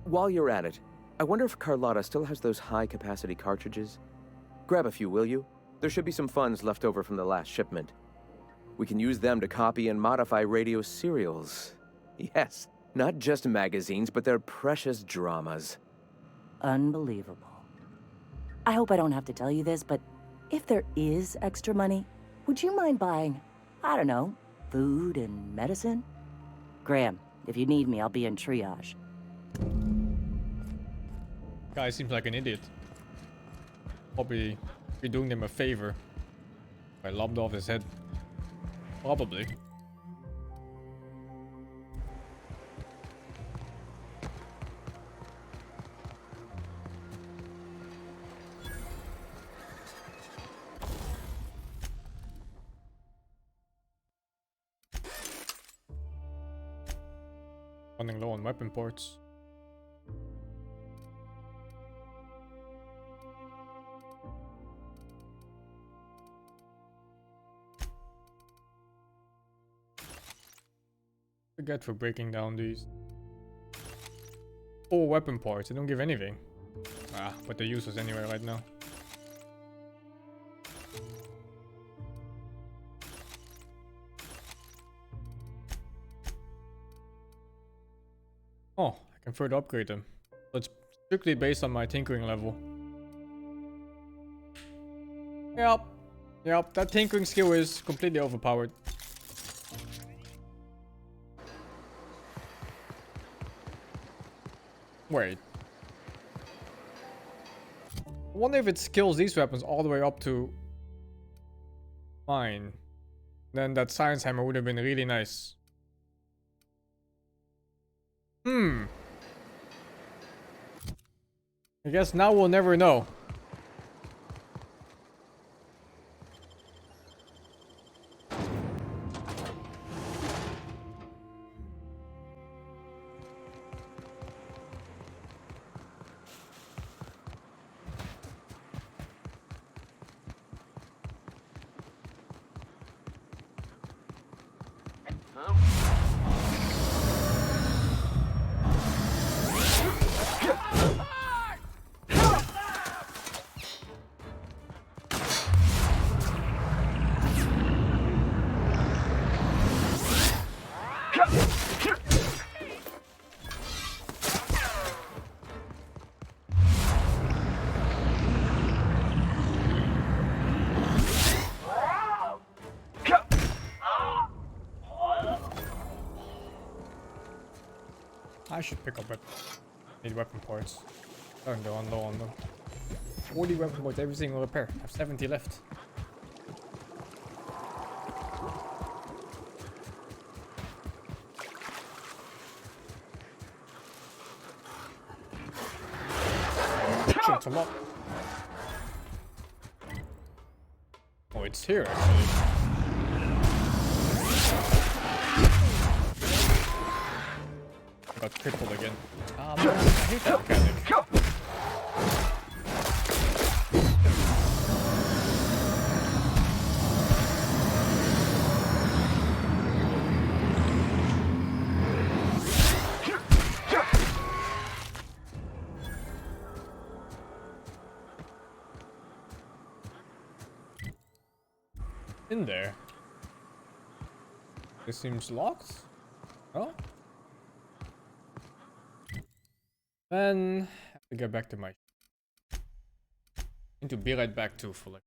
While you're at it, I wonder if Carlotta still has those high-capacity cartridges? Grab a few, will you? There should be some funds left over from the last shipment. We can use them to copy and modify radio serials. Yes, not just magazines, but their precious dramas. Unbelievable. I hope I don't have to tell you this, but if there is extra money, would you mind buying, I don't know, food and medicine? Graham, if you need me, I'll be in triage. Guy seems like an idiot. Probably be doing them a favor. If I lobbed off his head. Probably. Running low on weapon parts. Forget for breaking down these. 4 weapon parts, they don't give anything. Ah, but they're useless anyway right now. Oh, I can further upgrade them. So it's strictly based on my tinkering level. Yep, that tinkering skill is completely overpowered. Wait. I wonder if it skills these weapons all the way up to mine. Then that science hammer would have been really nice. I guess now we'll never know. I should pick up weapon. Need weapon parts. Starting to low on them. 40 weapon parts every single repair. I have 70 left. It's a lot. Oh, it's here actually. Got crippled again. Man, I hate that mechanic. In there. This seems locked. Oh. Then I have to get back to my. Need to be right back too for like.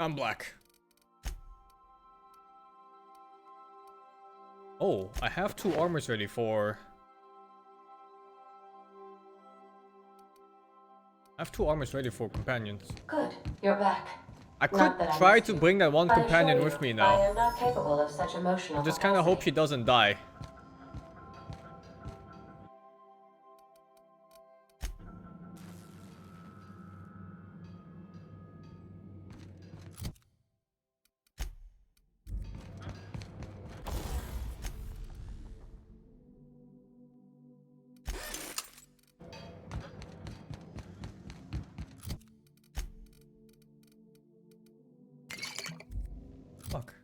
I'm black. Oh, I have 2 armors ready for... I have 2 armors ready for companions. Good, you're back. I could Not that I try missed to you. bring that one I companion assure with you, me I now. am not capable of such emotional Just kind of hope capacity. she doesn't die. Fuck.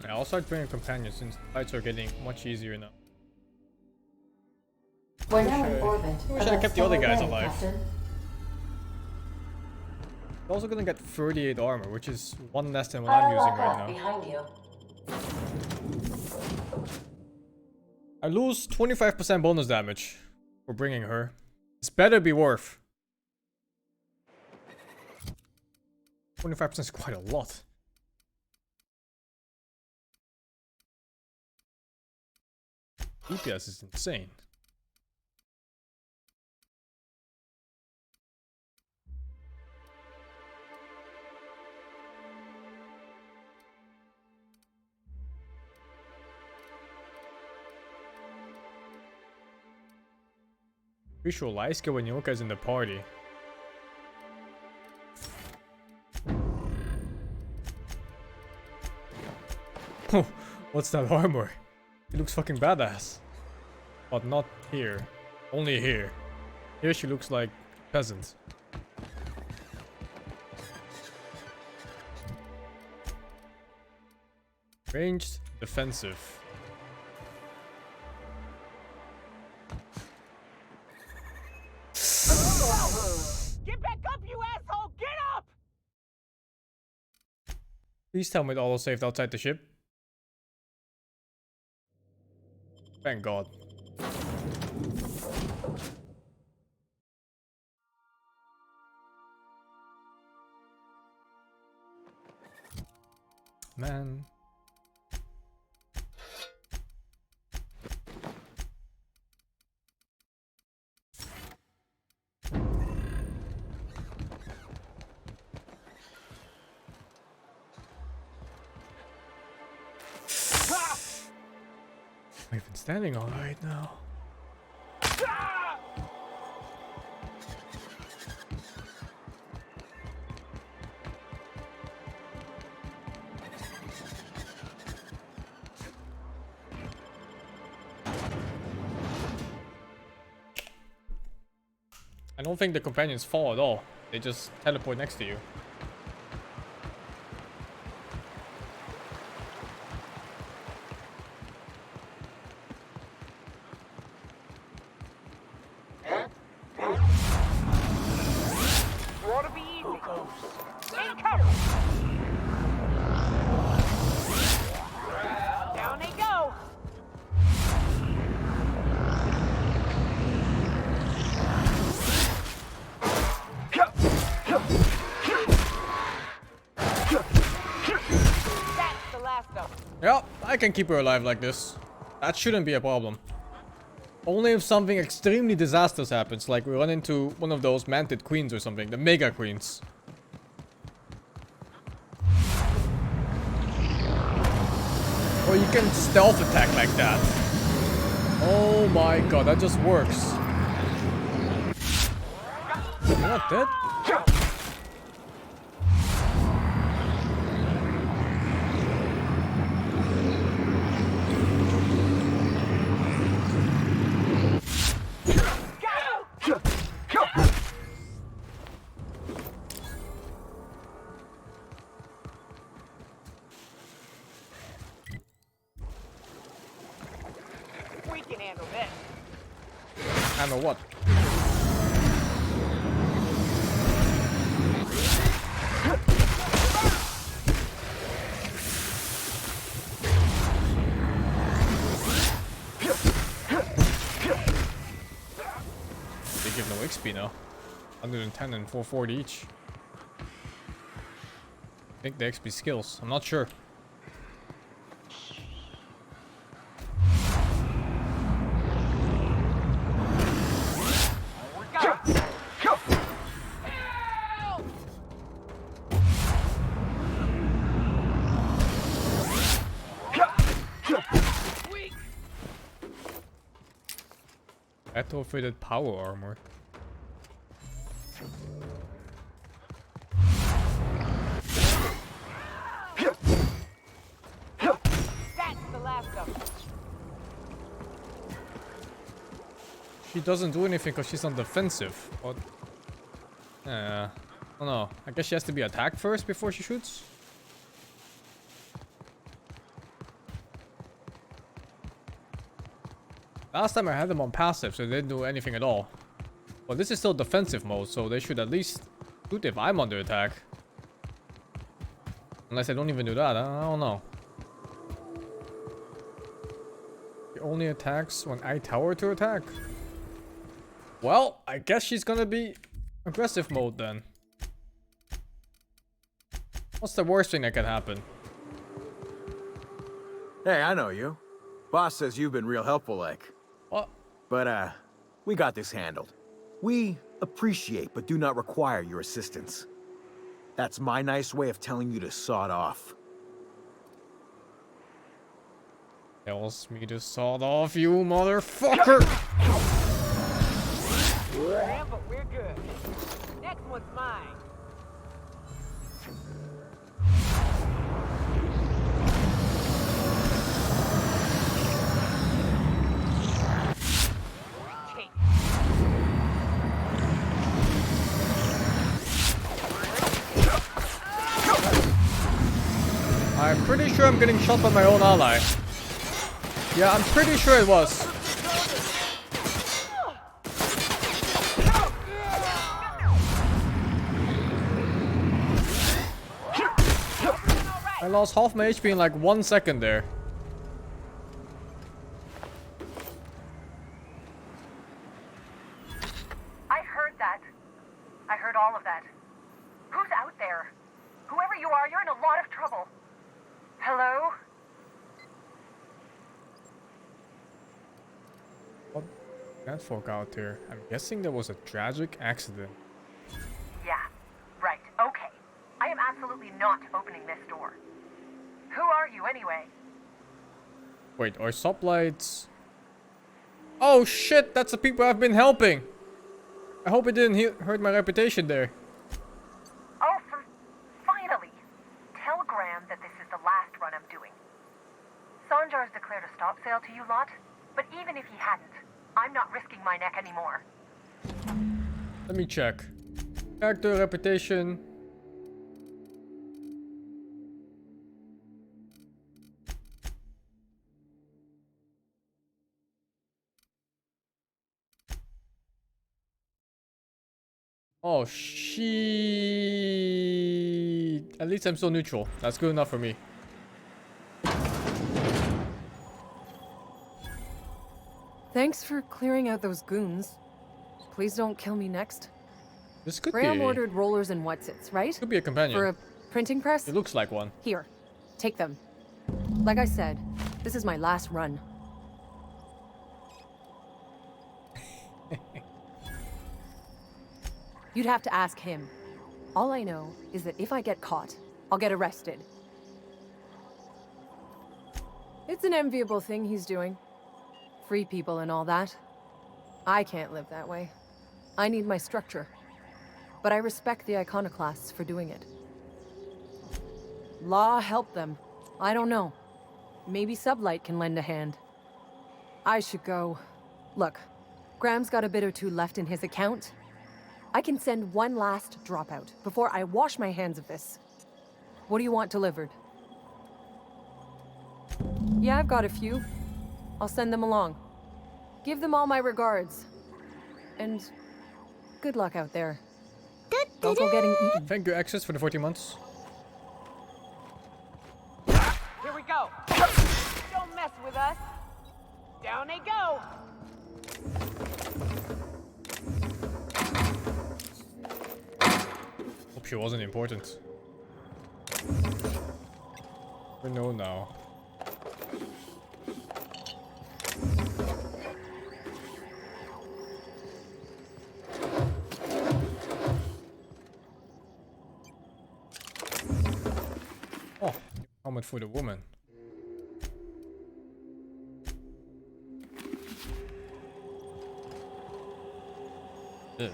Yeah, I'll start bringing companions since fights are getting much easier now. We're now in orbit. Wish I kept the other guys alive. Captain. I'm also gonna get 38 armor, which is 1 less than what I'm using right now. Behind you. I lose 25% bonus damage for bringing her. This better be worth. 25% is quite a lot. DPS is insane. Visualize when Yoka's in the party. Oh, what's that armor? It looks fucking badass. But not here. Only here. Here she looks like peasant. Ranged defensive. Get back up, you asshole! Get up! Please tell me it auto saved outside the ship. Thank God. Man. We've been standing all right now. I don't think the companions fall at all. They just teleport next to you. Ought to be easy. Take cover. Down they go. That's the last of them. Yep, I can keep her alive like this. That shouldn't be a problem. Only if something extremely disastrous happens, like we run into one of those manted queens or something, the mega queens. Or you can stealth attack like that. Oh my god, that just works. You're not dead? We can handle this. time or what? They give no XP now. 110 and 440 each. I think the XP skills. I'm not sure. Retrofitted power armor. That's the last of them. She doesn't do anything because she's on defensive. What? I don't know. I guess she has to be attacked first before she shoots. Last time I had them on passive, so they didn't do anything at all. But this is still defensive mode, so they should at least shoot if I'm under attack. Unless I don't even do that, I don't know. She only attacks when I tell her to attack. Well, I guess she's gonna be aggressive mode then. What's the worst thing that could happen? Hey, I know you. Boss says you've been real helpful, like. What? But, we got this handled. We appreciate but do not require your assistance. That's my nice way of telling you to sod off. Tells me to sod off, you motherfucker! Yeah, but we're good. Next one's mine. I'm pretty sure I'm getting shot by my own ally. Yeah, I'm pretty sure it was. I lost half my HP in like 1 second there. I heard that. I heard all of that. Who's out there? Whoever you are, you're in a lot of trouble. Hello? What? That folk out there. I'm guessing there was a tragic accident. Yeah, right. Okay. I am absolutely not opening this door. Who are you anyway? Wait, are sublights? Oh shit, that's the people I've been helping. I hope it didn't hurt my reputation there. Oh, finally. Tell Graham that this is the last run I'm doing. Sanjar's declared a stop sale to you lot, but even if he hadn't, I'm not risking my neck anymore. Let me check. Character, reputation. Oh, she. At least I'm still neutral. That's good enough for me. Thanks for clearing out those goons. Please don't kill me next. This could Graham be. ordered rollers and whatsits, right? Could be a companion. For a printing press? It looks like one. Here, take them. Like I said, this is my last run. You'd have to ask him. All I know is that if I get caught, I'll get arrested. It's an enviable thing he's doing. Free people and all that. I can't live that way. I need my structure. But I respect the iconoclasts for doing it. Law help them. I don't know. Maybe Sublight can lend a hand. I should go. Look, Graham's got a bit or two left in his account. I can send one last dropout before I wash my hands of this. What do you want delivered? Yeah, I've got a few. I'll send them along. Give them all my regards. And good luck out there. Don't go getting eaten. Thank you, Access, for the 40 months. Here we go. Don't mess with us. Down they go. Hope she wasn't important. We know now. Oh, helmet for the woman. Ugh.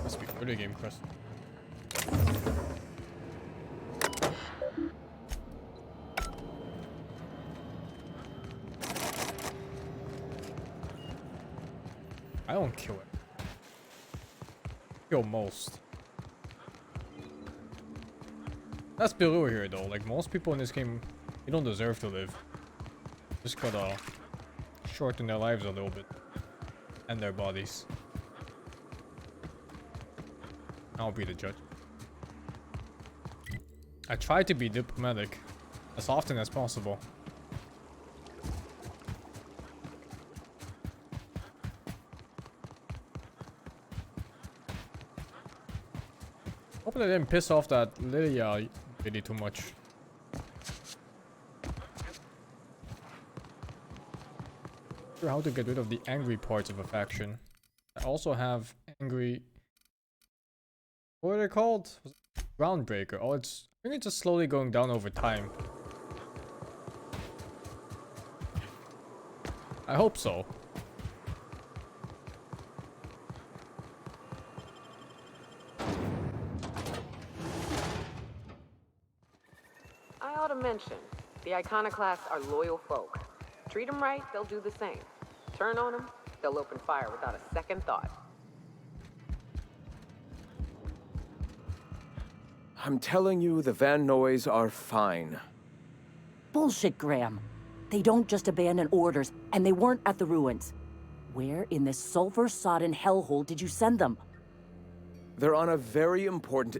Must be early game quest. I don't kill it. Kill most. That's below here though. Like most people in this game, you don't deserve to live. Just gotta shorten their lives a little bit. And their bodies. I'll be the judge. I try to be diplomatic as often as possible. Hoping I didn't piss off that Lydia lady too much. Not sure how to get rid of the angry parts of a faction. I also have angry. What are they called? Groundbreaker. Oh, it's. I think it's just slowly going down over time. I hope so. I ought to mention, the Iconoclasts are loyal folk. Treat them right, they'll do the same. Turn on them, they'll open fire without a second thought. I'm telling you, the Van Noys are fine. Bullshit, Graham. They don't just abandon orders, and they weren't at the ruins. Where in this sulfur-sodden hellhole did you send them? They're on a very important...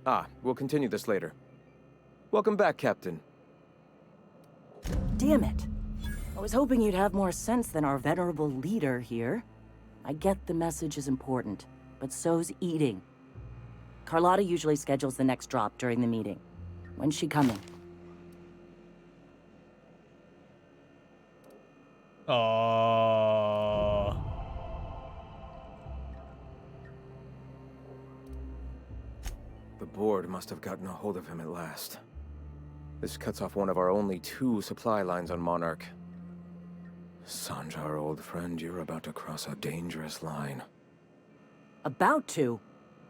Ah, we'll continue this later. Welcome back, Captain. Damn it. I was hoping you'd have more sense than our venerable leader here. I get the message is important, but so's eating. Carlotta usually schedules the next drop during the meeting. When's she coming? The board must have gotten a hold of him at last. This cuts off one of our only 2 supply lines on Monarch. Sanjar, old friend, you're about to cross a dangerous line. About to?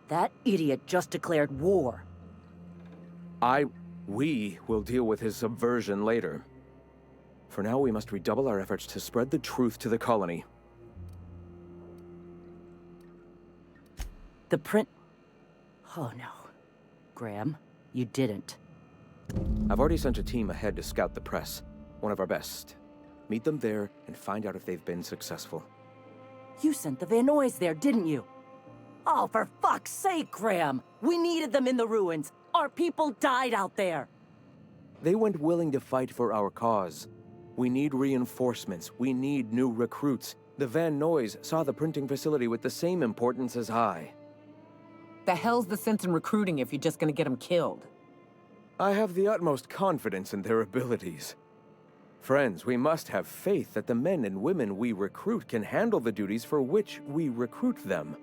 That idiot just declared war. We will deal with his subversion later. For now, we must redouble our efforts to spread the truth to the colony. The print... Oh no. Graham, you didn't. I've already sent a team ahead to scout the press. One of our best. Meet them there and find out if they've been successful. You sent the Van Noys there, didn't you? Oh, for fuck's sake, Graham! We needed them in the ruins! Our people died out there! They went willing to fight for our cause. We need reinforcements. We need new recruits. The Van Noys saw the printing facility with the same importance as I. The hell's the sense in recruiting if you're just gonna get them killed? I have the utmost confidence in their abilities. Friends, we must have faith that the men and women we recruit can handle the duties for which we recruit them.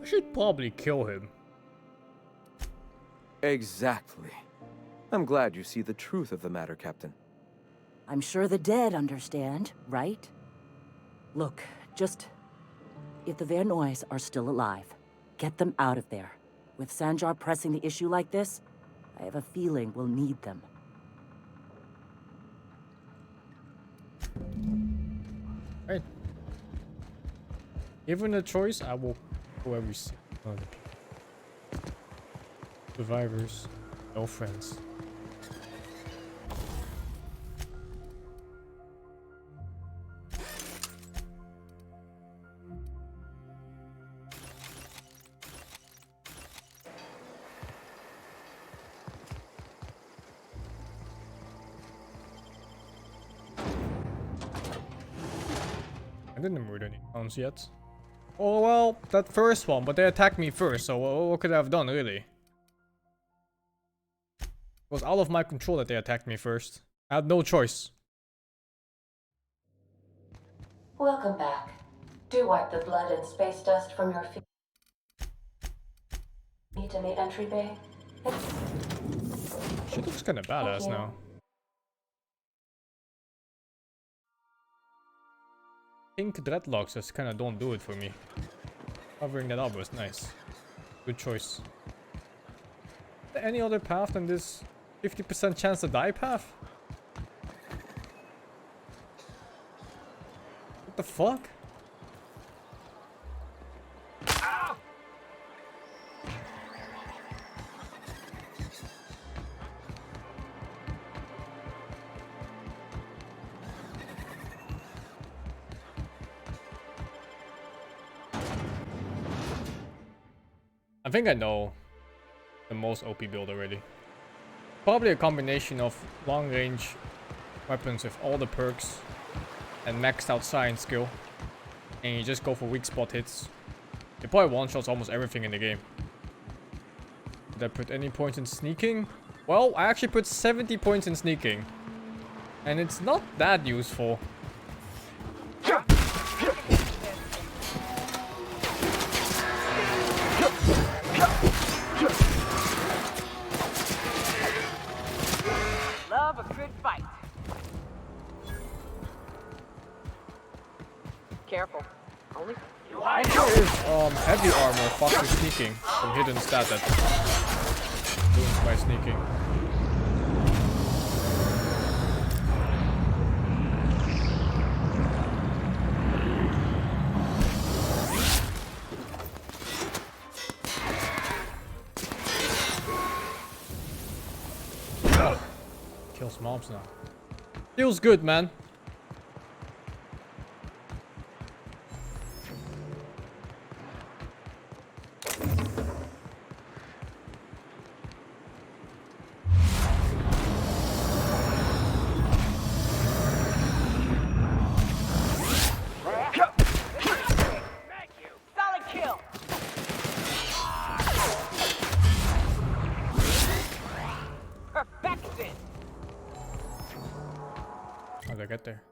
I should probably kill him. Exactly. I'm glad you see the truth of the matter, Captain. I'm sure the dead understand, right? Look, just... If the Van Noys are still alive, get them out of there. With Sanjar pressing the issue like this, I have a feeling we'll need them. Right. Given the choice, I will Where we see survivors, no friends. I didn't murder any clowns yet. Oh well, that first one, but they attacked me first, so what could I have done, really? It was out of my control that they attacked me first. I had no choice. Welcome back. Do wipe the blood and space dust from your feet in the entry bay. She looks kinda badass now. Pink dreadlocks just kinda don't do it for me. Covering that up was nice. Good choice. Is there any other path than this 50% chance to die path? What the fuck? I think I know the most OP build already. Probably a combination of long range weapons with all the perks and maxed out science skill. And you just go for weak spot hits. You probably one-shots almost everything in the game. Did I put any points in sneaking? Well, I actually put 70 points in sneaking. And it's not that useful. Love a good fight. Careful. Only. There is heavy armor fucked with sneaking. Some hidden stat that ruins my sneaking. Kills mobs now. Feels good, man. Solid kill. Perfection. How'd I get there?